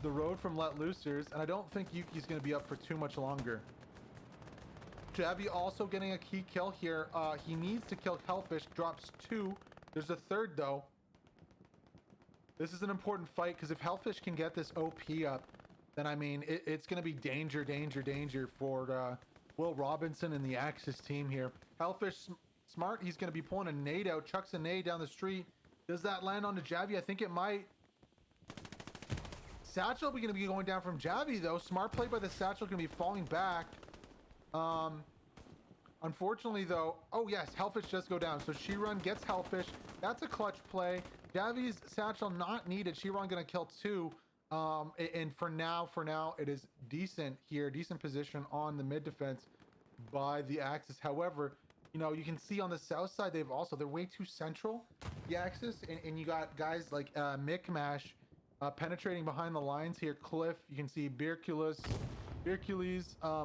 the road from Let Loosers, and I don't think Yuki's going to be up for too much longer. Javi also getting a key kill here. He needs to kill Hellfish, drops 2. There's a third though. This is an important fight because if Hellfish can get this OP up, then I mean, it's going to be danger, danger, danger for Will Robinson and the Axis team here. Hellfish smart. He's going to be pulling a nade out, chucks a nade down the street. Does that land on the Javi? I think it might. Satchel going to be going down from Javi though. Smart play by the Satchel, going to be falling back. Unfortunately though, oh yes, Hellfish does go down. So Shiran gets Hellfish. That's a clutch play. Javi's Satchel not needed. Shiran going to kill 2. And for now, it is decent here. Decent position on the mid defense by the Axis. However, you know, you can see on the south side, they're way too central, the Axis. And you got guys like Mikmash penetrating behind the lines here. Cliff, you can see Birkules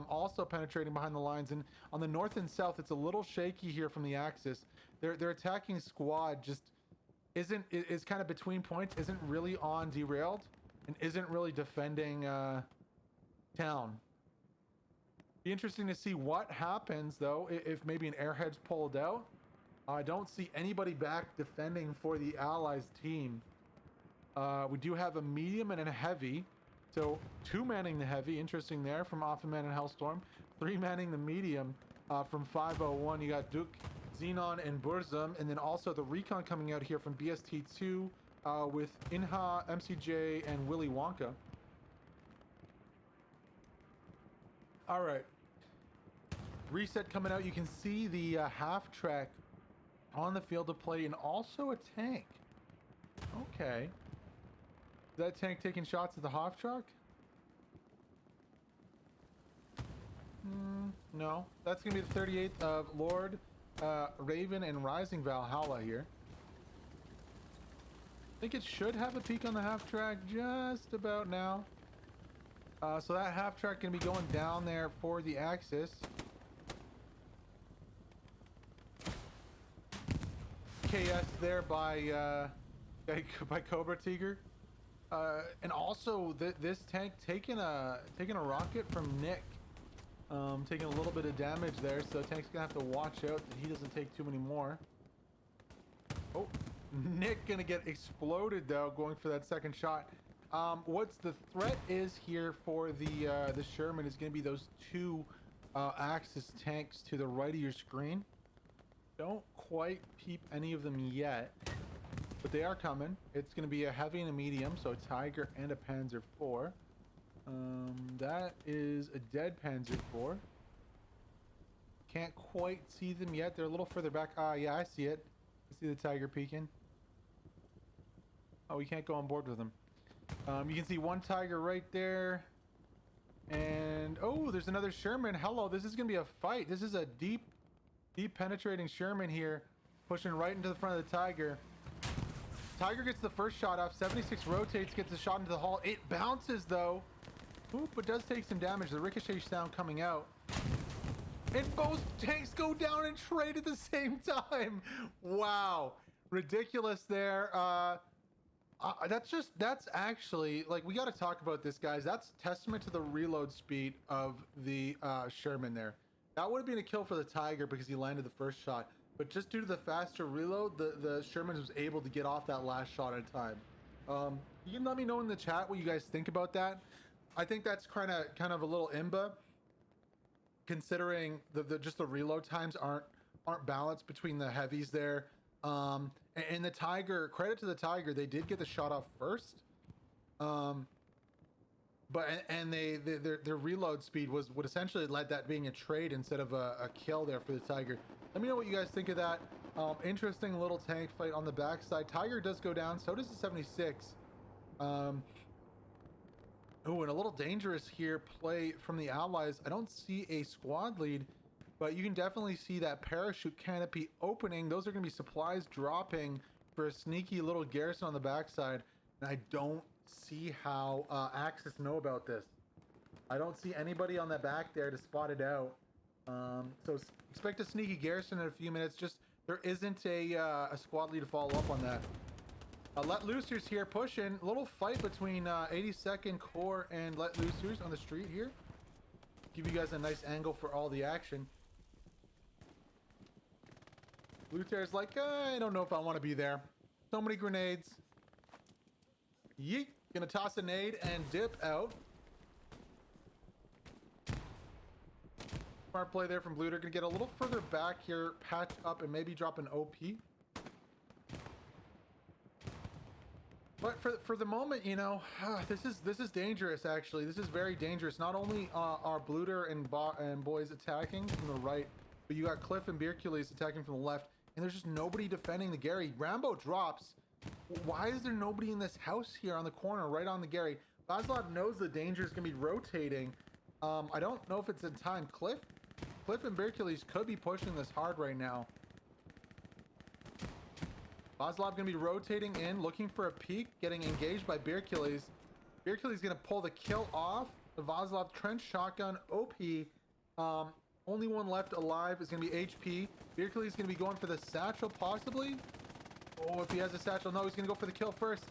also penetrating behind the lines. And on the north and south, it's a little shaky here from the Axis. Their attacking squad just is kind of between points, isn't really on derailed, and isn't really defending town. Be interesting to see what happens though if maybe an airhead's pulled out. I don't see anybody back defending for the Allies team. We do have a medium and a heavy, so 2 manning the heavy. Interesting there from Offman and Hellstorm. 3 manning the medium from 501. You got Duke, Xenon, and Burzum, and then also the recon coming out here from BST2 with Inha, MCJ, and Willy Wonka. All right. Reset coming out. You can see the half track on the field of play and also a tank. Okay. Is that tank taking shots at the half track? No. That's going to be the 38th of Lord, Raven, and Rising Valhalla here. I think it should have a peak on the half track just about now. So that half track going to be going down there for the Axis. KS there by Cobra Tiger. And also this tank taking a rocket from Nick. Taking a little bit of damage there, so tank's gonna have to watch out that he doesn't take too many more. Oh, Nick gonna get exploded though, going for that second shot. What's the threat is here for the Sherman is gonna be those 2 Axis tanks to the right of your screen. Don't quite peep any of them yet, but they are coming. It's gonna be a heavy and a medium, so a Tiger and a Panzer IV. That is a dead Panzer IV. Can't quite see them yet. They're a little further back. Yeah, I see it. I see the Tiger peeking. Oh, we can't go on board with them. You can see 1 Tiger right there. And, oh, there's another Sherman. Hello, this is going to be a fight. This is a deep penetrating Sherman here. Pushing right into the front of the Tiger. Tiger gets the first shot off. 76 rotates, gets a shot into the hull. It bounces, though. Oop, but does take some damage. The ricochet sound coming out. And both tanks go down and trade at the same time. Wow. Ridiculous there. That's actually, like, we got to talk about this, guys. That's testament to the reload speed of the Sherman there. That would have been a kill for the Tiger because he landed the first shot. But just due to the faster reload, the Sherman was able to get off that last shot at a time. You can let me know in the chat what you guys think about that. I think that's kind of a little imba, considering just the reload times aren't balanced between the heavies there. And the Tiger, credit to the Tiger, they did get the shot off first. But their reload speed would essentially led that being a trade instead of a kill there for the Tiger. Let me know what you guys think of that. Interesting little tank fight on the backside. Tiger does go down, so does the 76. Oh, and a little dangerous here play from the Allies. I don't see a squad lead, but you can definitely see that parachute canopy opening. Those are going to be supplies dropping for a sneaky little garrison on the backside. And I don't see how Axis know about this. I don't see anybody on the back there to spot it out. So expect a sneaky garrison in a few minutes. Just there isn't a squad lead to follow up on that. Let Loosers here pushing. A little fight between 82nd Core and Let Loosers on the street here. Give you guys a nice angle for all the action. Luther's like, I don't know if I want to be there. So many grenades. Yeet. Gonna toss a nade and dip out. Smart play there from Bluter. Gonna get a little further back here, patch up, and maybe drop an OP. But for the moment, you know, this is dangerous. Actually, this is very dangerous. Not only are Bluter and boys attacking from the right, but you got Cliff and Beercules attacking from the left, and there's just nobody defending the Gary. Rambo drops. Why is there nobody in this house here on the corner, right on the Gary? Vaslav knows the danger is gonna be rotating. I don't know if it's in time. Cliff and Beercules could be pushing this hard right now. Vaslav gonna be rotating in, looking for a peek, getting engaged by Beercules. Beercules gonna pull the kill off. The Vaslav trench shotgun, OP. Only one left alive is gonna be HP. Beercules gonna be going for the satchel, possibly. Oh, if he has a satchel, no, he's gonna go for the kill first.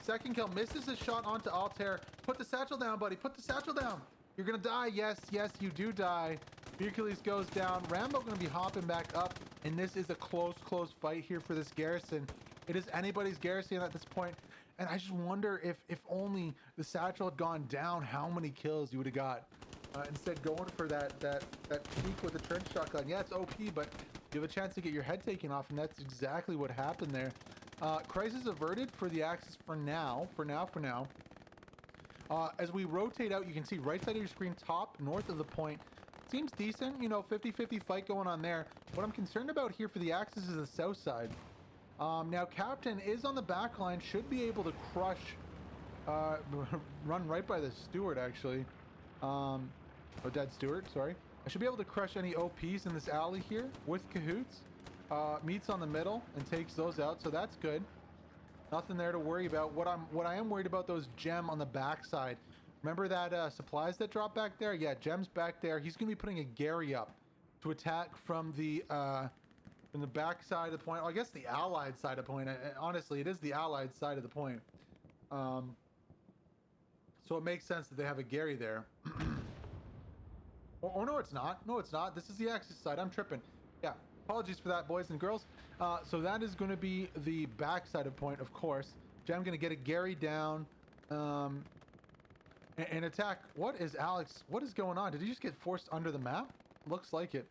Second kill, misses his shot onto Altair. Put the satchel down, buddy. Put the satchel down. You're gonna die. Yes, you do die. Beercules goes down. Rambo gonna be hopping back up, and this is a close fight here for this garrison. It is anybody's garrison at this point, and I just wonder if only the satchel had gone down, how many kills you would have got. Instead, going for that peek with the trench shotgun. Yeah, it's OP, but you have a chance to get your head taken off, and that's exactly what happened there. Crisis averted for the Axis for now. As we rotate out, you can see right side of your screen, top north of the point. Seems decent, you know, 50-50 fight going on there. What I'm concerned about here for the Axis is the south side. Now, Captain is on the back line, should be able to crush, run right by the Steward, actually. Dead Steward, sorry. I should be able to crush any OPs in this alley here with Cahoots. Meets on the middle and takes those out, so that's good. Nothing there to worry about. What I am worried about, those Gem on the backside. Remember that supplies that drop back there? Yeah, Gem's back there. He's gonna be putting a Gary up to attack from the back side of the point. Well, I guess the allied side of the point. Honestly, it is the allied side of the point. So it makes sense that they have a Gary there. Oh, no, it's not. No, it's not. This is the Axis side. I'm tripping. Yeah, apologies for that, boys and girls. So that is going to be the backside of point, of course. Gem going to get a Gary down and attack. What is Alex? What is going on? Did he just get forced under the map? Looks like it.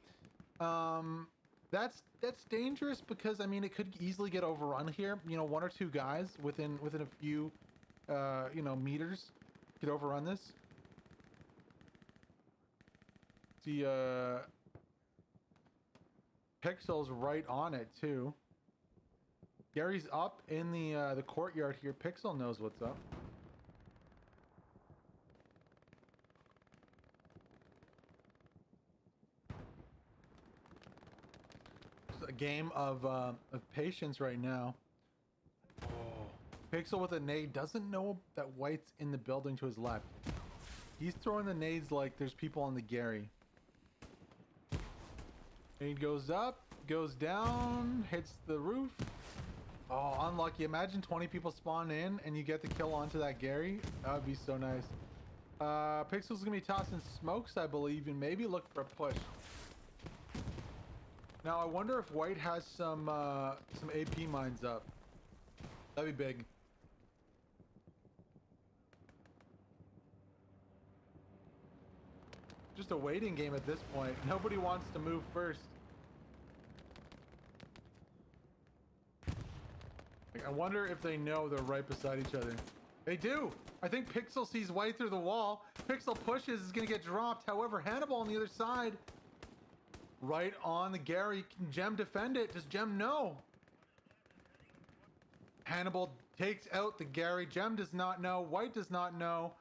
That's dangerous because, I mean, it could easily get overrun here. You know, one or two guys within a few, you know, meters could overrun this. See, Pixel's right on it too. Gary's up in the courtyard here. Pixel knows what's up. It's a game of patience right now. Oh. Pixel with a nade doesn't know that White's in the building to his left. He's throwing the nades like there's people on the Gary. Nade goes up, goes down, hits the roof. Oh, unlucky. Imagine 20 people spawn in and you get the kill onto that Gary. That would be so nice. Pixel's gonna be tossing smokes, I believe, and maybe look for a push. Now, I wonder if White has some AP mines up. That'd be big. Just a waiting game at this point. Nobody wants to move first. I wonder if they know they're right beside each other. They do. I think Pixel sees White through the wall. Pixel pushes, is gonna get dropped. However, Hannibal on the other side, right on the Gary. Can Gem defend it? Does Gem know? Hannibal takes out the Gary. Gem does not know. White does not know.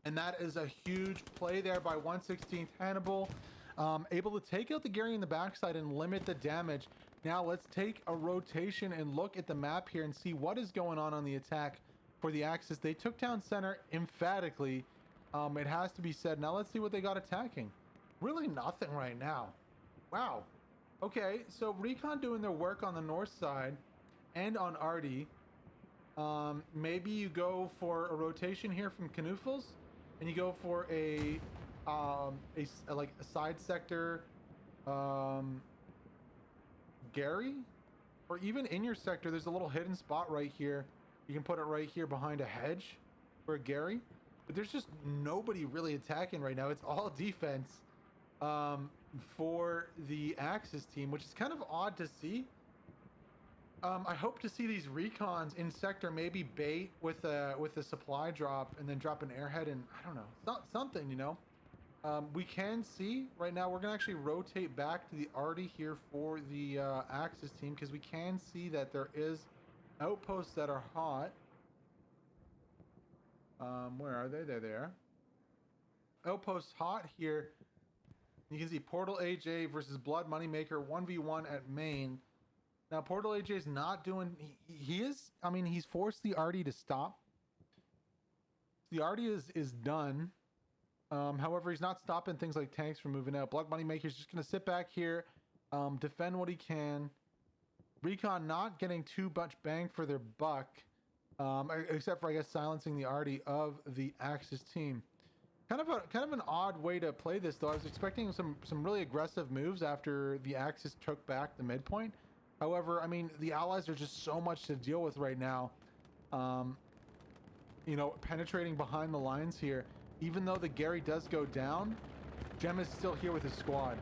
And that is a huge play there by 1/16th Hannibal. Able to take out the Gary in the backside and limit the damage. Now let's take a rotation and look at the map here and see what is going on the attack for the Axis. They took down center emphatically. It has to be said. Now let's see what they got attacking. Really nothing right now. Wow. Okay, so Recon doing their work on the north side and on Artie. Maybe you go for a rotation here from Canoofles, and you go for like a side sector, Gary, or even in your sector. There's a little hidden spot right here. You can put it right here behind a hedge for Gary, but there's just nobody really attacking right now. It's all defense for the Axis team, which is kind of odd to see. I hope to see these recons in sector maybe bait with a supply drop and then drop an airhead and I don't know, something, you know. We can see right now we're gonna actually rotate back to the Arty here for the Axis team because we can see that there is outposts that are hot. Where are they? They're there. Outposts hot here. You can see Portal AJ versus Blood Moneymaker 1v1 at main. Now Portal AJ is not doing. He is. I mean, he's forced the Arty to stop. The Arty is done. However, he's not stopping things like tanks from moving out. Blood Moneymaker's just gonna sit back here, defend what he can. Recon not getting too much bang for their buck, except for I guess silencing the Arty of the Axis team. Kind of an odd way to play this though. I was expecting some really aggressive moves after the Axis took back the midpoint. However, I mean the allies are just so much to deal with right now. You know, penetrating behind the lines here. Even though the Gary does go down, Gem is still here with his squad.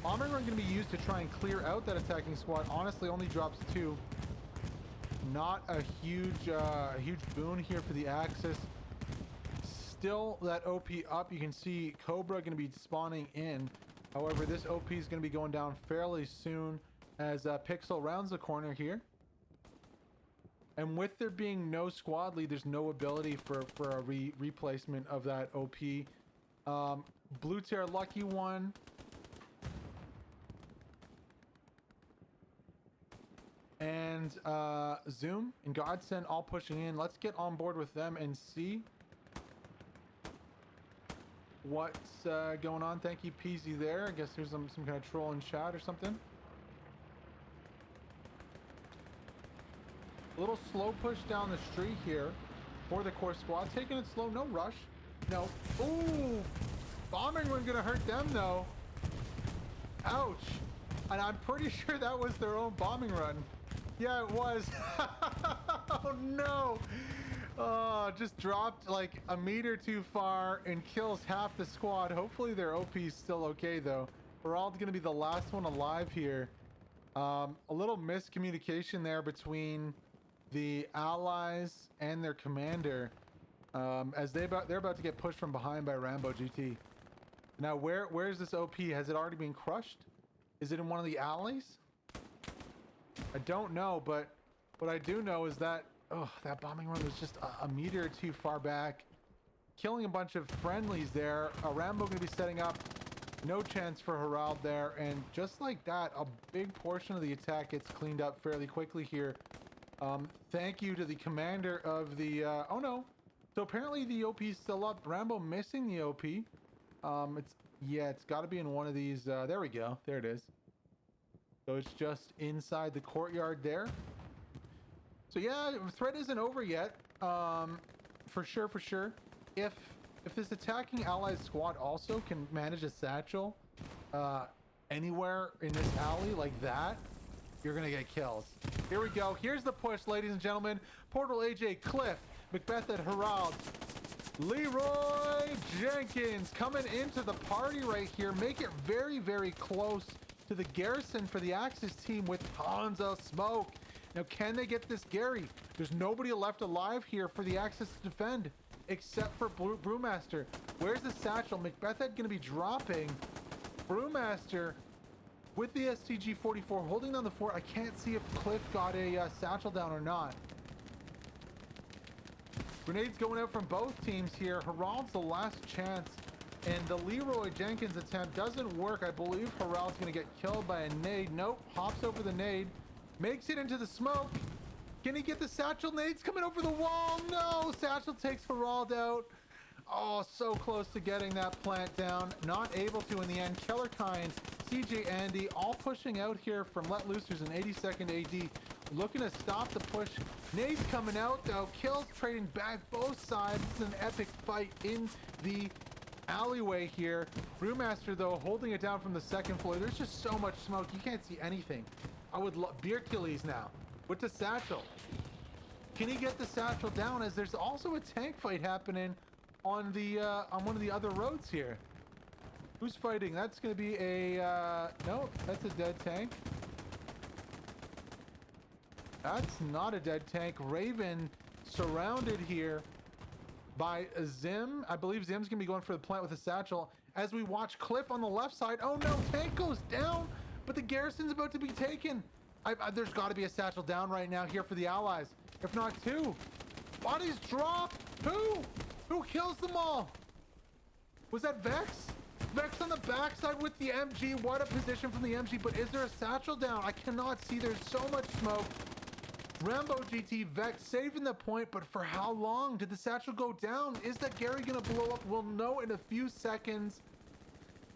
Bombing run going to be used to try and clear out that attacking squad. Honestly, only drops 2. Not a huge boon here for the Axis. Still that OP up. You can see Cobra going to be spawning in. However, this OP is going to be going down fairly soon as Pixel rounds the corner here. And with there being no squad lead, there's no ability for a replacement of that OP. Blue Tear lucky one. And Zoom and Godsend all pushing in. Let's get on board with them and see what's going on. Thank you, Peasy there. I guess there's some kind of troll in chat or something. A little slow push down the street here for the core squad. Taking it slow, no rush. No. Ooh! Bombing run gonna hurt them though. Ouch. And I'm pretty sure that was their own bombing run. Yeah, it was. Oh no. Oh, just dropped like a meter too far and kills half the squad. Hopefully their OP is still okay though. We're all gonna be the last one alive here. A little miscommunication there between the allies and their commander as they're about to get pushed from behind by Rambo GT. Now where's this OP? Has it already been crushed? Is it in one of the alleys? I don't know, but what I do know is that that bombing run was just a meter or two far back, killing a bunch of friendlies there. Rambo gonna be setting up, no chance for Herald there, and just like that, a big portion of the attack gets cleaned up fairly quickly here. Thank you to the commander of the oh no, so apparently the OP is still up. Rambo missing the OP. It's got to be in one of these. There we go, there it is. So it's just inside the courtyard there. So yeah, threat isn't over yet. For sure. If this attacking allied squad also can manage a satchel anywhere in this alley like that, you're gonna get kills. Here we go. Here's the push, ladies and gentlemen. Portal AJ, Cliff, Macbeth and Herald. Leroy Jenkins coming into the party right here. Make it very, very close to the garrison for the Axis team with tons of smoke. Now, can they get this Gary? There's nobody left alive here for the Axis to defend except for Brewmaster. Where's the satchel? Macbeth Head gonna be dropping. Brewmaster with the STG-44 holding down the fort. I can't see if Cliff got a satchel down or not. Grenades going out from both teams here. Herald's the last chance, and the Leroy Jenkins attempt doesn't work. I believe Herald's gonna get killed by a nade. Nope, hops over the nade, makes it into the smoke. Can he get the satchel? Nade's coming over the wall. No, satchel takes Herald out. Oh, so close to getting that plant down. Not able to in the end. Kellerkind, CJ Andy, all pushing out here from Let Loose. There's an 82nd AD looking to stop the push. Nate's coming out though. Kills trading back both sides. This is an epic fight in the alleyway here. Brewmaster though holding it down from the second floor. There's just so much smoke. You can't see anything. I would love Beerkilles now with the satchel. Can he get the satchel down, as there's also a tank fight happening on the on one of the other roads here? Who's fighting? That's going to be a no, that's a dead tank. That's not a dead tank. Raven surrounded here by Zim. I believe Zim's going to be going for the plant with a satchel. As we watch Cliff on the left side. Oh no, tank goes down, but the garrison's about to be taken. There's got to be a satchel down right now here for the allies. If not two. Bodies drop. Who kills them all? Was that Vex? Vex on the backside with the MG. What a position from the MG, but is there a satchel down? I cannot see. There's so much smoke. Rambo GT Vex saving the point, but for how long? Did the satchel go down? Is that Gary gonna blow up? We'll know in a few seconds.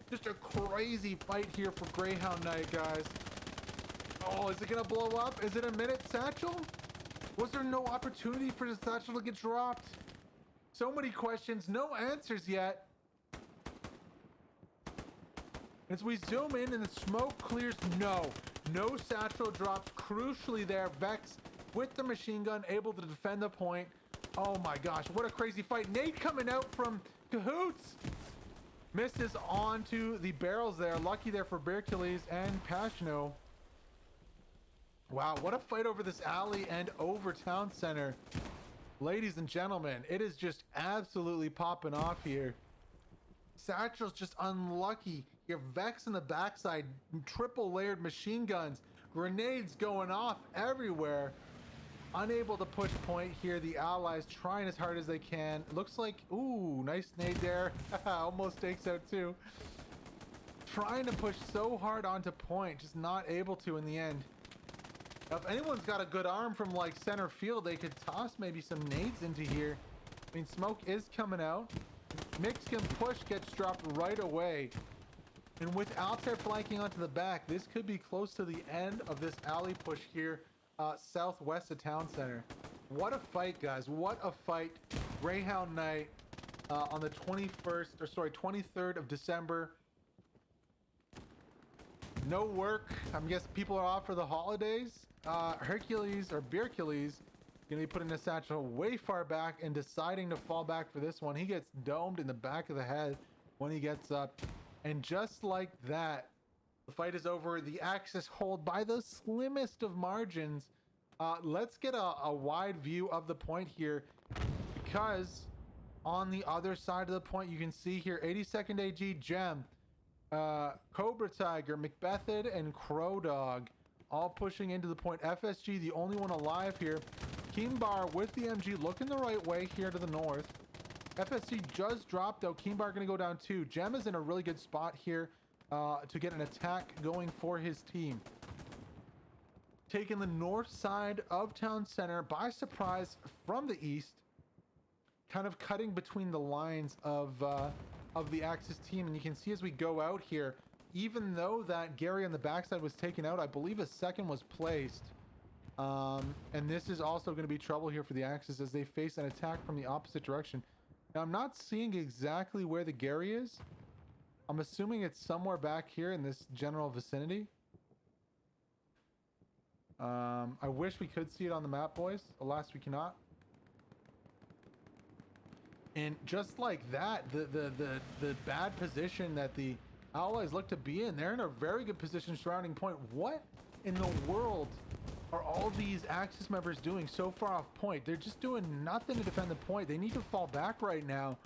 Just a crazy fight here for Greyhound Night, guys. Oh, is it gonna blow up? Is it a minute satchel? Was there no opportunity for the satchel to get dropped? So many questions, no answers yet. As we zoom in and the smoke clears, no satchel drops. Crucially there, Vex with the machine gun able to defend the point. Oh my gosh, what a crazy fight. Nate coming out from Cahoots. Misses onto the barrels there. Lucky there for Beerkilles and Pashno. Wow, what a fight over this alley and over town center. Ladies and gentlemen, it is just absolutely popping off here. Satchel's just unlucky. You have Vex in the backside, triple layered machine guns, grenades going off everywhere. Unable to push point here. The allies trying as hard as they can. Looks like, ooh, nice nade there. Almost takes out two. Trying to push so hard onto point, just not able to in the end. Now, if anyone's got a good arm from like center field, they could toss maybe some nades into here. I mean, smoke is coming out. Mexican push gets dropped right away. And with Altair flanking onto the back, this could be close to the end of this alley push here, southwest of town center. What a fight, guys. What a fight. Greyhound Night on the 23rd of December. No work. I guess people are off for the holidays. Hercules or Beerkilles gonna be putting a satchel way far back and deciding to fall back for this one. He gets domed in the back of the head when he gets up. And just like that, the fight is over. The Axis hold by the slimmest of margins. Let's get a wide view of the point here, because on the other side of the point, you can see here 82nd AG, Gem, Cobra Tiger, McBethid, and Crow Dog all pushing into the point. FSG, the only one alive here. Keembar with the MG looking the right way here to the north. FSG just dropped though. Keembar going to go down too. Gem is in a really good spot here to get an attack going for his team. Taking the north side of town center by surprise from the east. Kind of cutting between the lines of the Axis team. And you can see as we go out here, even though that Gary on the backside was taken out, I believe a second was placed. And this is also going to be trouble here for the Axis as they face an attack from the opposite direction. Now, I'm not seeing exactly where the Gary is. I'm assuming it's somewhere back here in this general vicinity. I wish we could see it on the map, boys. Alas, we cannot. And just like that, the bad position that the Allies look to be in, they're in a very good position surrounding point. What in the world are all these Axis members doing so far off point? They're just doing nothing to defend the point. They need to fall back right now.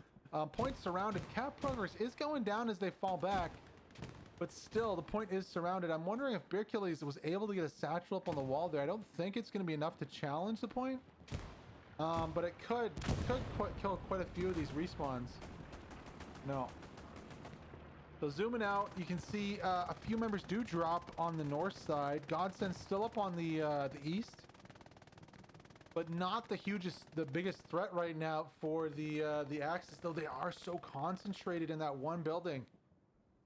Point surrounded. Cap progress is going down as they fall back, but still the point is surrounded. I'm wondering if Beerkilles was able to get a satchel up on the wall there. I don't think it's going to be enough to challenge the point, but it could kill quite a few of these respawns. No. So zooming out, you can see a few members do drop on the north side. Godsend's still up on the east, but not the biggest threat right now for the Axis. Though they are so concentrated in that one building.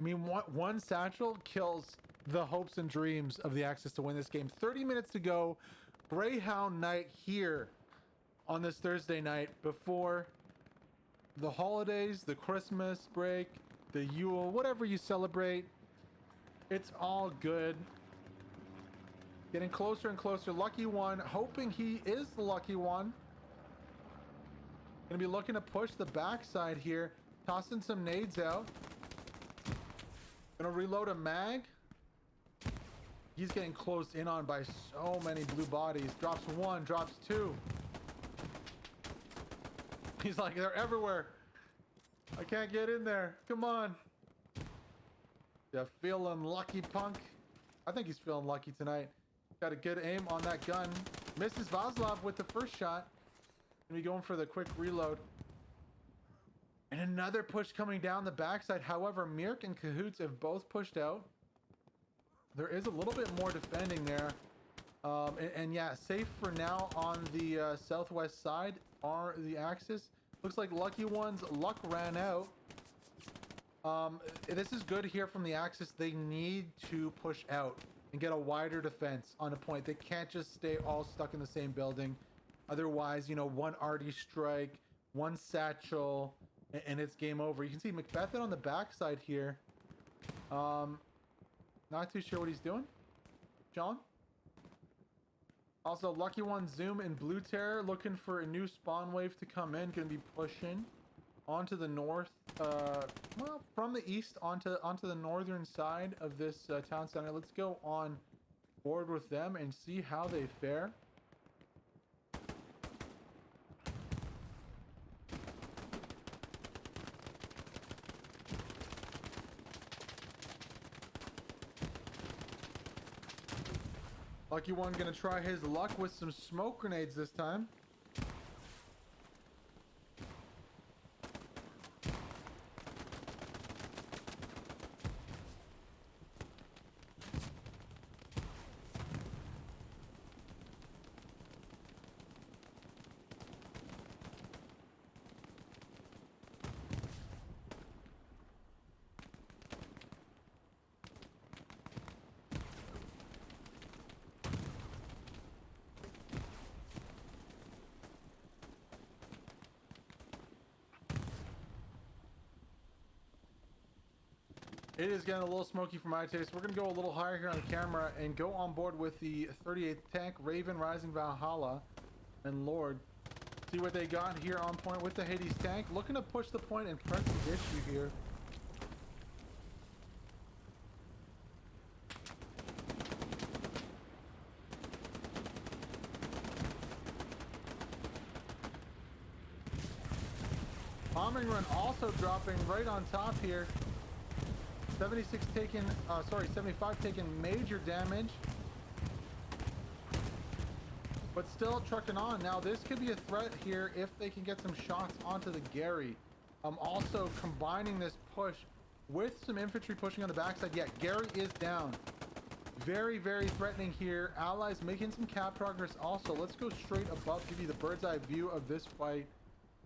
I mean, one satchel kills the hopes and dreams of the Axis to win this game. 30 minutes to go. Greyhound Night here on this Thursday night before the holidays, the Christmas break, the Yule, whatever you celebrate. It's all good. Getting closer and closer. Lucky one, hoping he is the lucky one. Gonna be looking to push the backside here. Tossing some nades out. Gonna reload a mag. He's getting closed in on by so many blue bodies. Drops one, drops two. He's like, they're everywhere. I can't get in there. Come on. Yeah, feeling lucky, punk. I think he's feeling lucky tonight. Got a good aim on that gun. Misses Vaslov with the first shot. Gonna be going for the quick reload. And another push coming down the backside. However, Mirk and Cahoots have both pushed out. There is a little bit more defending there. And yeah, safe for now on the southwest side are the Axis. Looks like Lucky One's luck ran out. This is good here from the Axis. They need to push out and get a wider defense on a point. They can't just stay all stuck in the same building. Otherwise, you know, one arty strike, one satchel, and it's game over. You can see Macbethan on the backside here. Not too sure what he's doing. John? Also, Lucky One Zoom and Blue Terror looking for a new spawn wave to come in. Going to be pushing onto the north, well, from the east onto the northern side of this town center. Let's go on board with them and see how they fare. Lucky One gonna try his luck with some smoke grenades this time. It is getting a little smoky for my taste. We're going to go a little higher here on the camera and go on board with the 38th tank, Raven, Rising Valhalla, and Lord. See what they got here on point with the Hades tank. Looking to push the point and press the issue here. Bombing run also dropping right on top here. 76 taken, 75 taken major damage. But still trucking on. Now this could be a threat here if they can get some shots onto the Gary. Also combining this push with some infantry pushing on the backside. Yeah, Gary is down. Very, very threatening here. Allies making some cap progress also. Let's go straight above, give you the bird's eye view of this fight.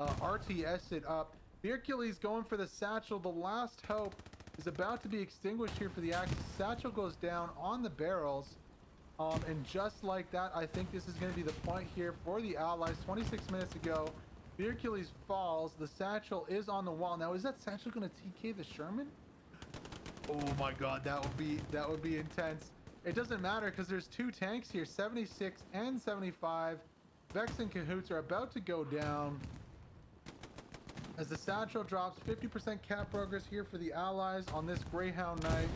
RTS it up. Hercules going for the satchel. The last hope is about to be extinguished here for the Axis. Satchel goes down on the barrels. And just like that, I think this is going to be the point here for the Allies. 26 minutes ago, Hercules falls. The satchel is on the wall. Now, is that satchel going to TK the Sherman? Oh my god, that would be intense. It doesn't matter because there's two tanks here, 76 and 75. Vex and Cahoots are about to go down. As the satchel drops, 50% cap progress here for the Allies on this Greyhound Night.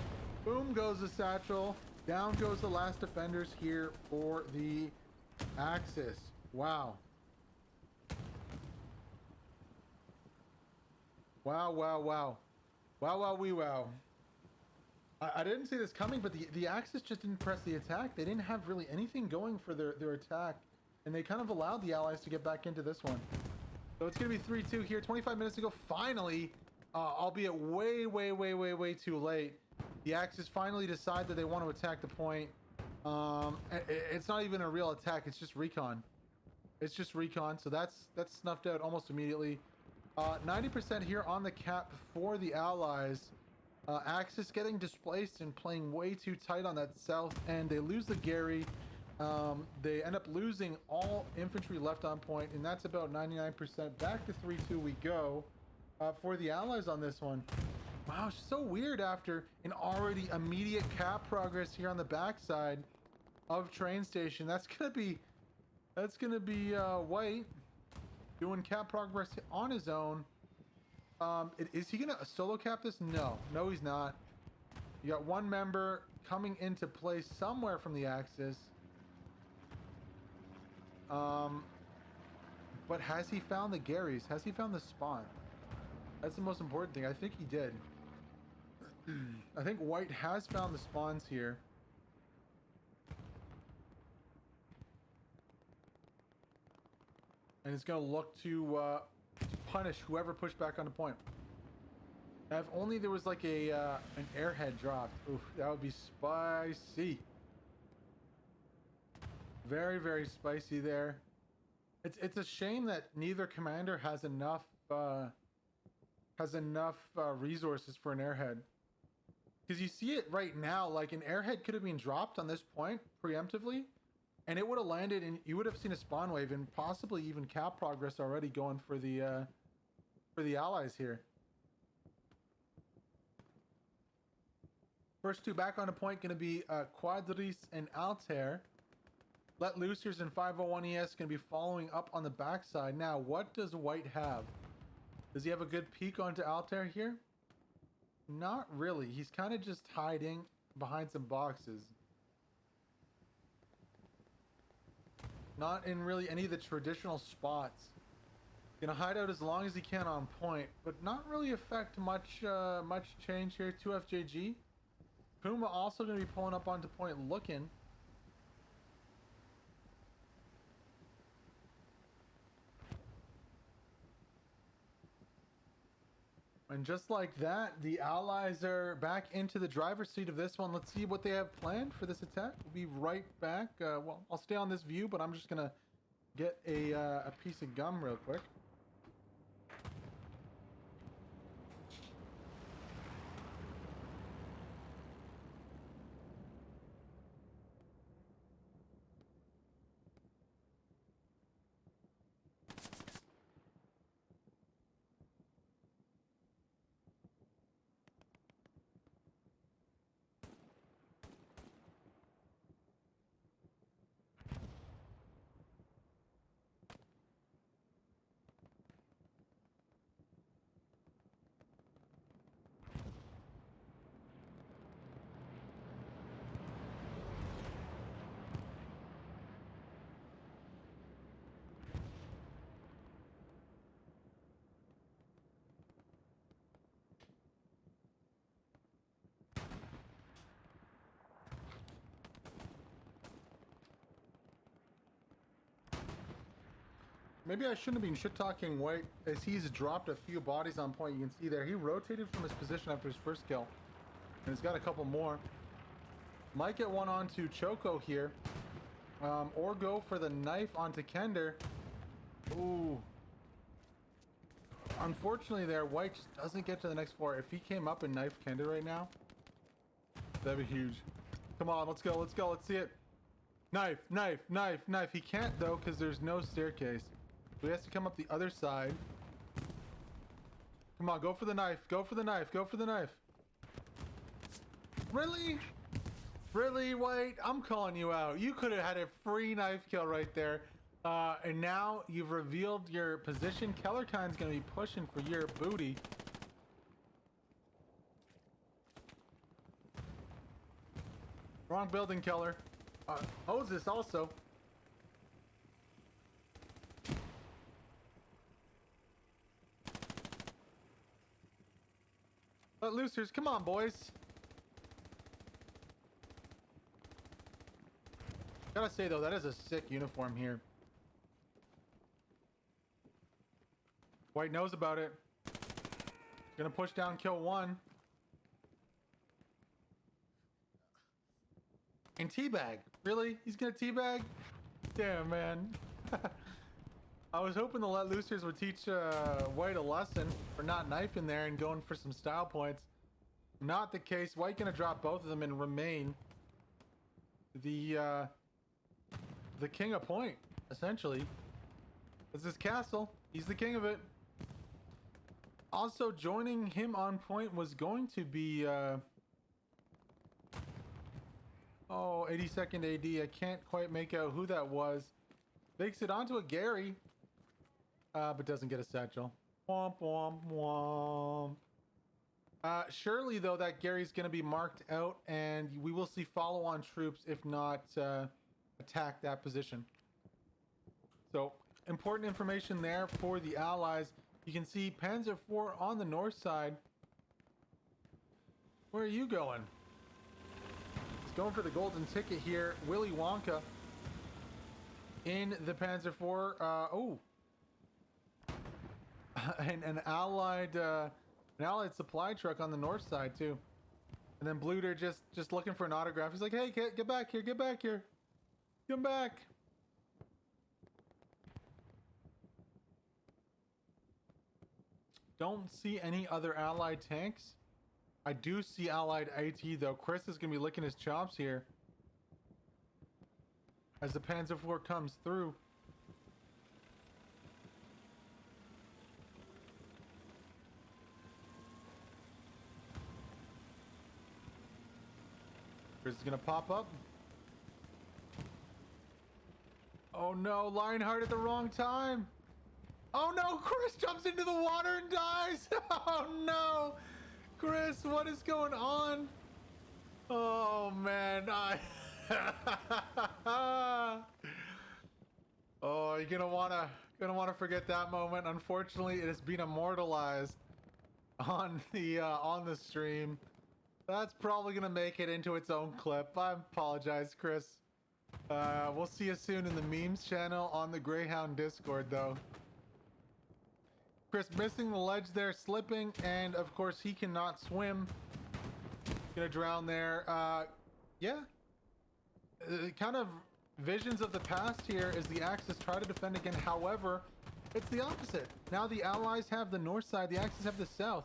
Boom goes the satchel. Down goes the last defenders here for the Axis. Wow. Wow, wow, wow. Wow, wow, wee wow. I didn't see this coming, but the Axis just didn't press the attack. They didn't have really anything going for their attack. And they kind of allowed the Allies to get back into this one. So it's going to be 3-2 here. 25 minutes ago, finally, albeit way too late, the Axis finally decide that they want to attack the point. It's not even a real attack. It's just recon. It's just recon. So that's snuffed out almost immediately. 90% here on the cap for the Allies. Axis getting displaced and playing way too tight on that south end. They lose the Gary. They end up losing all infantry left on point, and that's about 99%. Back to 3-2 we go for the Allies on this one. Wow, it's so weird after an already immediate cap progress here on the backside of train station. That's gonna be White doing cap progress on his own. Is he gonna solo cap this? No, he's not. You got one member coming into play somewhere from the Axis. But has he found the Garys? Has he found the spawn? That's the most important thing. I think he did. I think White has found the spawns here. And it's going to look to punish whoever pushed back on the point. Now, if only there was like an airhead dropped. Oof, that would be spicy. Very, very spicy there. It's a shame that neither commander has enough resources for an airhead. Because you see it right now, like an airhead could have been dropped on this point preemptively, and it would have landed, and you would have seen a spawn wave and possibly even cap progress already going for the Allies here. First two back on the point going to be Quadris and Altair. Let Loosers and 501 ES going to be following up on the backside. Now, what does White have? Does he have a good peek onto Altair here? Not really. He's kind of just hiding behind some boxes. Not in really any of the traditional spots. Gonna hide out as long as he can on point, but not really affect much change here. 2FJG. Puma also gonna be pulling up onto point looking. And just like that, the Allies are back into the driver's seat of this one. Let's see what they have planned for this attack. We'll be right back. Well, I'll stay on this view, but I'm just going to get a piece of gum real quick. Maybe I shouldn't have been shit-talking White, as he's dropped a few bodies on point. You can see there, he rotated from his position after his first kill. And he's got a couple more. Might get one onto Choco here. Or go for the knife onto Kender. Ooh. Unfortunately there, White just doesn't get to the next floor. If he came up and knifed Kender right now, that'd be huge. Come on, let's go, let's go, let's see it. Knife, knife, knife, knife. He can't though, because there's no staircase. So he has to come up the other side. Come on, go for the knife, go for the knife, go for the knife. Really? Really, White? I'm calling you out. You could have had a free knife kill right there. And now you've revealed your position. Kellerkine's going to be pushing for your booty. Wrong building, Keller. Hoses also. Let Loosers, come on, boys. Gotta say though, that is a sick uniform here. White knows about it. Gonna push down, kill one. And teabag. Really? He's gonna teabag? Damn, man. I was hoping the Let Loosers would teach White a lesson for not knifing there and going for some style points. Not the case. White gonna drop both of them and remain the the king of point, essentially. It's his castle. He's the king of it. Also joining him on point was going to be 82nd AD. I can't quite make out who that was. Makes it onto a Gary, but doesn't get a satchel. Womp womp womp. Surely though that Gary's going to be marked out, and we will see follow-on troops if not attack that position. So important information there for the Allies. You can see Panzer IV on the north side. Where are you going? He's going for the golden ticket here. Willy Wonka in the Panzer IV. And an allied supply truck on the north side too. And then Bluter just looking for an autograph. He's like, hey, get back here, get back here. Come back. Don't see any other allied tanks. I do see allied AT though. Chris is going to be licking his chops here as the Panzer IV comes through. Chris is going to pop up. Oh no, Lionheart at the wrong time. Oh no, Chris jumps into the water and dies. Oh no, Chris, what is going on? Oh man, oh, you're gonna wanna forget that moment. Unfortunately, it has been immortalized on the stream. That's probably gonna make it into its own clip. I apologize, Chris. We'll see you soon in the memes channel on the Greyhound Discord, though. Chris missing the ledge there, slipping, and of course he cannot swim. Gonna drown there. Yeah. Kind of visions of the past here as the Axis try to defend again. However, it's the opposite. Now the Allies have the north side, the Axis have the south.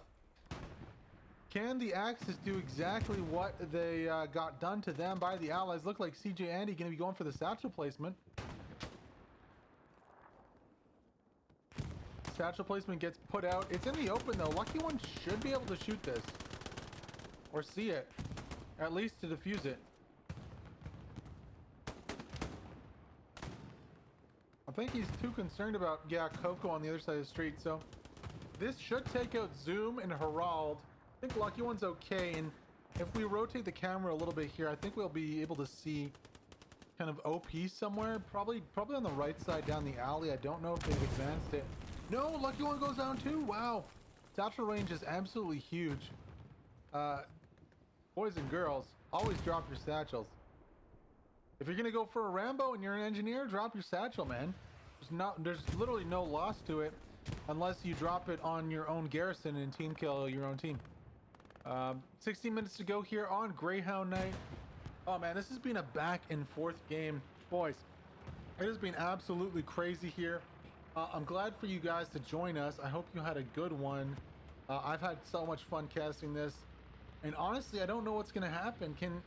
Can the Axis do exactly what they got done to them by the Allies? Look like CJ Andy going to be going for the satchel placement. Satchel placement gets put out. It's in the open though. Lucky One should be able to shoot this. Or see it. At least to defuse it. I think he's too concerned about, yeah, Coco on the other side of the street. So this should take out Zoom and Herald. I think Lucky One's okay, and if we rotate the camera a little bit here, I think we'll be able to see kind of OP somewhere. Probably on the right side down the alley. I don't know if they've advanced it. No, Lucky One goes down too. Wow. Satchel range is absolutely huge. Boys and girls, always drop your satchels. If you're gonna go for a Rambo and you're an engineer, drop your satchel, man. There's literally no loss to it unless you drop it on your own garrison and team kill your own team. 16 minutes to go here on Greyhound Night. Oh man, this has been a back and forth game. Boys, it has been absolutely crazy here. I'm glad for you guys to join us. I hope you had a good one. I've had so much fun casting this. And honestly, I don't know what's going to happen. Can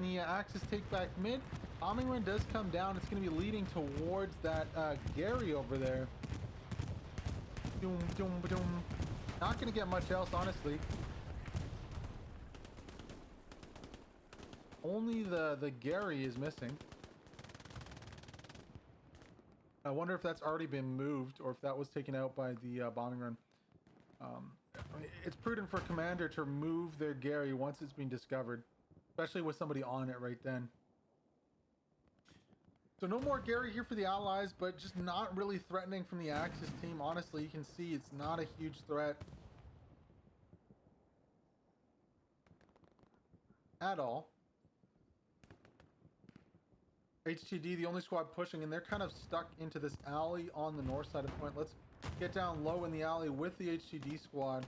the Axis take back mid? Bombing run does come down. It's going to be leading towards that Gary over there. Doom, doom, doom. Not going to get much else, honestly. Only the Gary is missing. I wonder if that's already been moved or if that was taken out by the bombing run. I mean, it's prudent for Commander to move their Gary once it's been discovered, especially with somebody on it right then. So no more Gary here for the Allies, but just not really threatening from the Axis team. Honestly, you can see it's not a huge threat at all. HTD, the only squad pushing, and they're kind of stuck into this alley on the north side of point. Let's get down low in the alley with the HTD squad.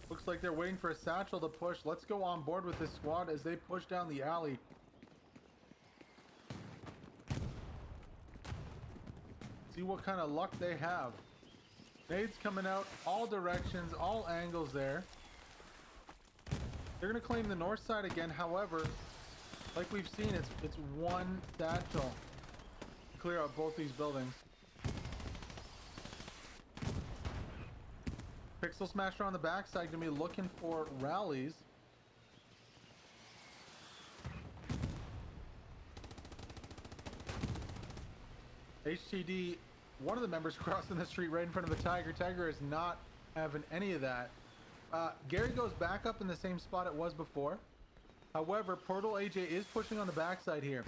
Looks like they're waiting for a satchel to push. Let's go on board with this squad as they push down the alley. See what kind of luck they have. Nades coming out all directions, all angles there. They're gonna claim the north side again. However, like we've seen, it's one satchel to clear out both these buildings. Pixel Smasher on the backside gonna be looking for rallies. HTD, one of the members crossing the street right in front of the Tiger. Tiger is not having any of that. Gary goes back up in the same spot it was before. However, Portal AJ is pushing on the backside here.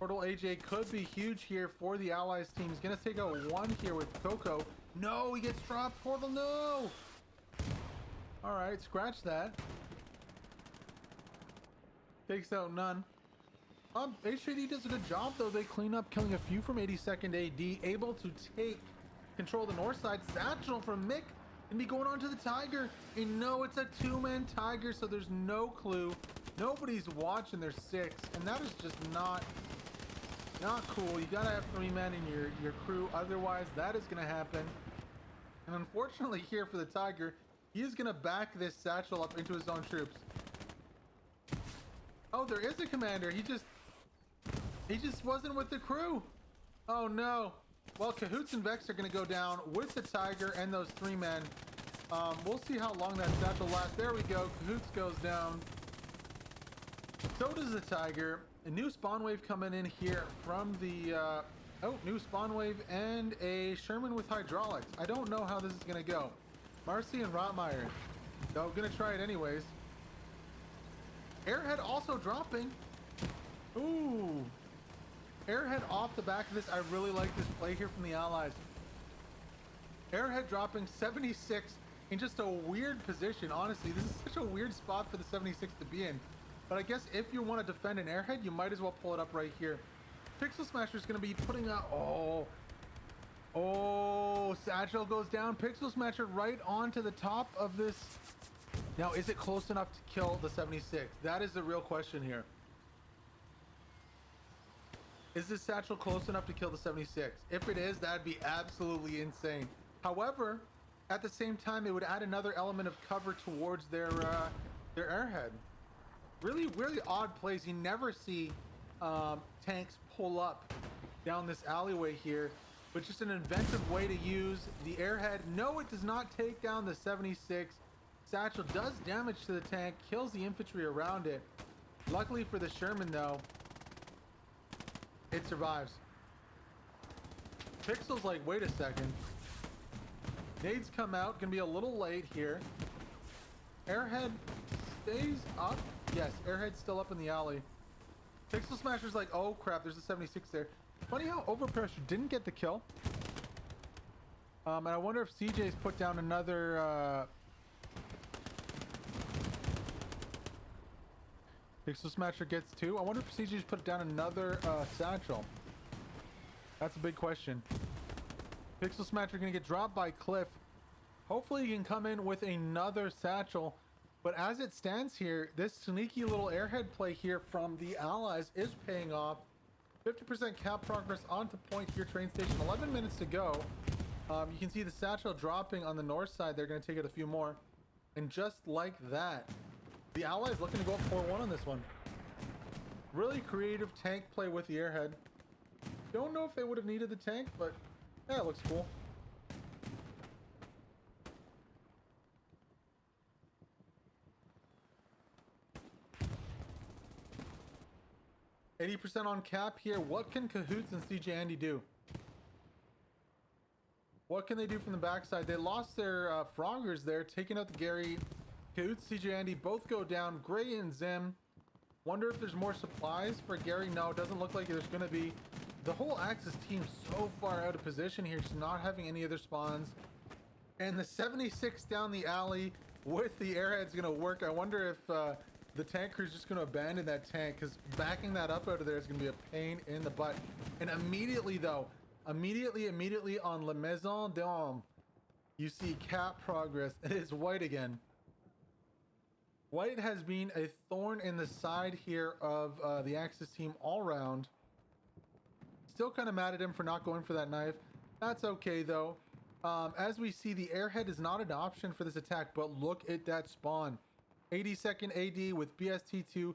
Portal AJ could be huge here for the Allies team. He's going to take out one here with Coco. No, he gets dropped. Portal, no! All right, scratch that. Takes out none. HJD does a good job, though. They clean up, killing a few from 82nd AD, able to take control of the north side. Satchel from Mick and be going on to the Tiger. And no, it's a two-man Tiger, so there's no clue. Nobody's watching their six, and that is just not cool. You gotta have three men in your crew, otherwise that is gonna happen. And unfortunately here for the Tiger, he is gonna back this Satchel up into his own troops. Oh, there is a commander. He just wasn't with the crew. Oh no. Well, Cahoots and Vex are going to go down with the Tiger and those three men. We'll see how long that Satchel lasts. There we go. Cahoots goes down. So does the Tiger. A new spawn wave coming in here from the... new spawn wave and a Sherman with hydraulics. I don't know how this is going to go. Marcy and Rotmeyer. No, going to try it anyways. Airhead also dropping. Ooh. Airhead off the back of this. I really like this play here from the Allies. Airhead dropping 76 in just a weird position. Honestly, this is such a weird spot for the 76 to be in. But I guess if you want to defend an Airhead, you might as well pull it up right here. Pixel Smasher is going to be putting out... Oh, Satchel goes down. Pixel Smasher right onto the top of this. Now, is it close enough to kill the 76? That is the real question here. Is this Satchel close enough to kill the 76? If it is, that'd be absolutely insane. However, at the same time, it would add another element of cover towards their Airhead. Really, really odd plays. You never see tanks pull up down this alleyway here, but just an inventive way to use the Airhead. No, it does not take down the 76. Satchel does damage to the tank, kills the infantry around it. Luckily for the Sherman, though, it survives. Pixel's like, wait a second. Nades come out, gonna be a little late here. Airhead stays up. Yes, Airhead's still up in the alley. Pixel Smasher's like, oh crap, there's a 76 there. Funny how Overpressure didn't get the kill. And I wonder if CJ's put down another... Pixel Smasher gets two. I wonder if CJ's put down another Satchel. That's a big question. Pixel Smasher gonna get dropped by Cliff. Hopefully he can come in with another Satchel. But as it stands here, this sneaky little Airhead play here from the Allies is paying off. 50% cap progress onto point here, train station. 11 minutes to go. You can see the Satchel dropping on the north side. They're going to take it a few more. And just like that, the Allies looking to go up 4-1 on this one. Really creative tank play with the Airhead. Don't know if they would have needed the tank, but yeah, it looks cool. %80 on cap here. What can Cahoots and CJ Andy do? What can they do from the backside? They lost their Froggers there, taking out the Gary. Cahoots, CJ Andy both go down. Gray and Zim. Wonder if there's more supplies for Gary. No, it doesn't look like there's going to be. The whole Axis team so far out of position here, just not having any other spawns. And the 76 down the alley with the Airhead's going to work. I wonder if the tank crew's just going to abandon that tank, because backing that up out of there is going to be a pain in the butt. And immediately, though, immediately on La Maison d'Homme, you see cap progress. It is White again. White has been a thorn in the side here of the Axis team all round. Still kind of mad at him for not going for that knife. That's okay, though. As we see, the airhead is not an option for this attack, but look at that spawn. 82nd AD with BST2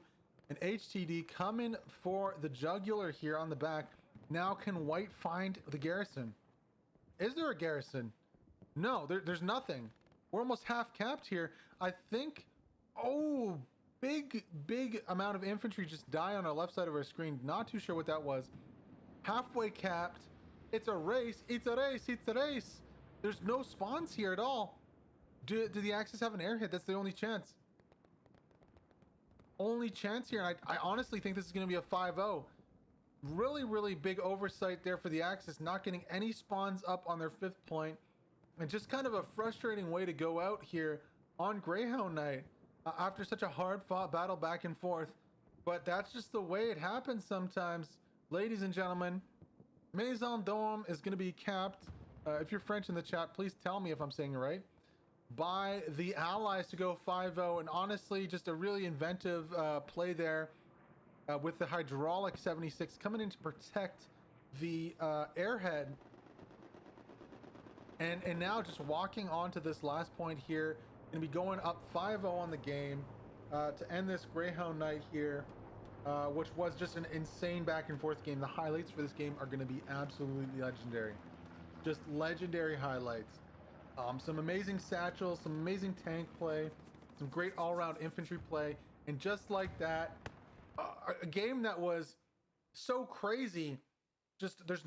and HTD coming for the jugular here on the back. Now can White find the garrison? Is there a garrison? No, there's nothing. We're almost half capped here. I think, oh, big amount of infantry just die on our left side of our screen. Not too sure what that was. Halfway capped. It's a race. It's a race. It's a race. There's no spawns here at all. Do the Axis have an airhead? That's the only chance. Only chance here. And I honestly think this is going to be a 5-0. Really big oversight there for the Axis, not getting any spawns up on their 5th point, and just kind of a frustrating way to go out here on Greyhound Night after such a hard fought battle back and forth. But that's just the way it happens sometimes. Ladies and gentlemen, Maison Dome is going to be capped. If you're French in the chat, please tell me if I'm saying it right. By the Allies to go 5-0, and honestly, just a really inventive play there with the hydraulic 76 coming in to protect the airhead. And now just walking on to this last point here, going to be going up 5-0 on the game to end this Greyhound Night here, which was just an insane back and forth game. The highlights for this game are going to be absolutely legendary. Just legendary highlights. Some amazing satchels, some amazing tank play, some great all-around infantry play, and just like that, a game that was so crazy. Just there's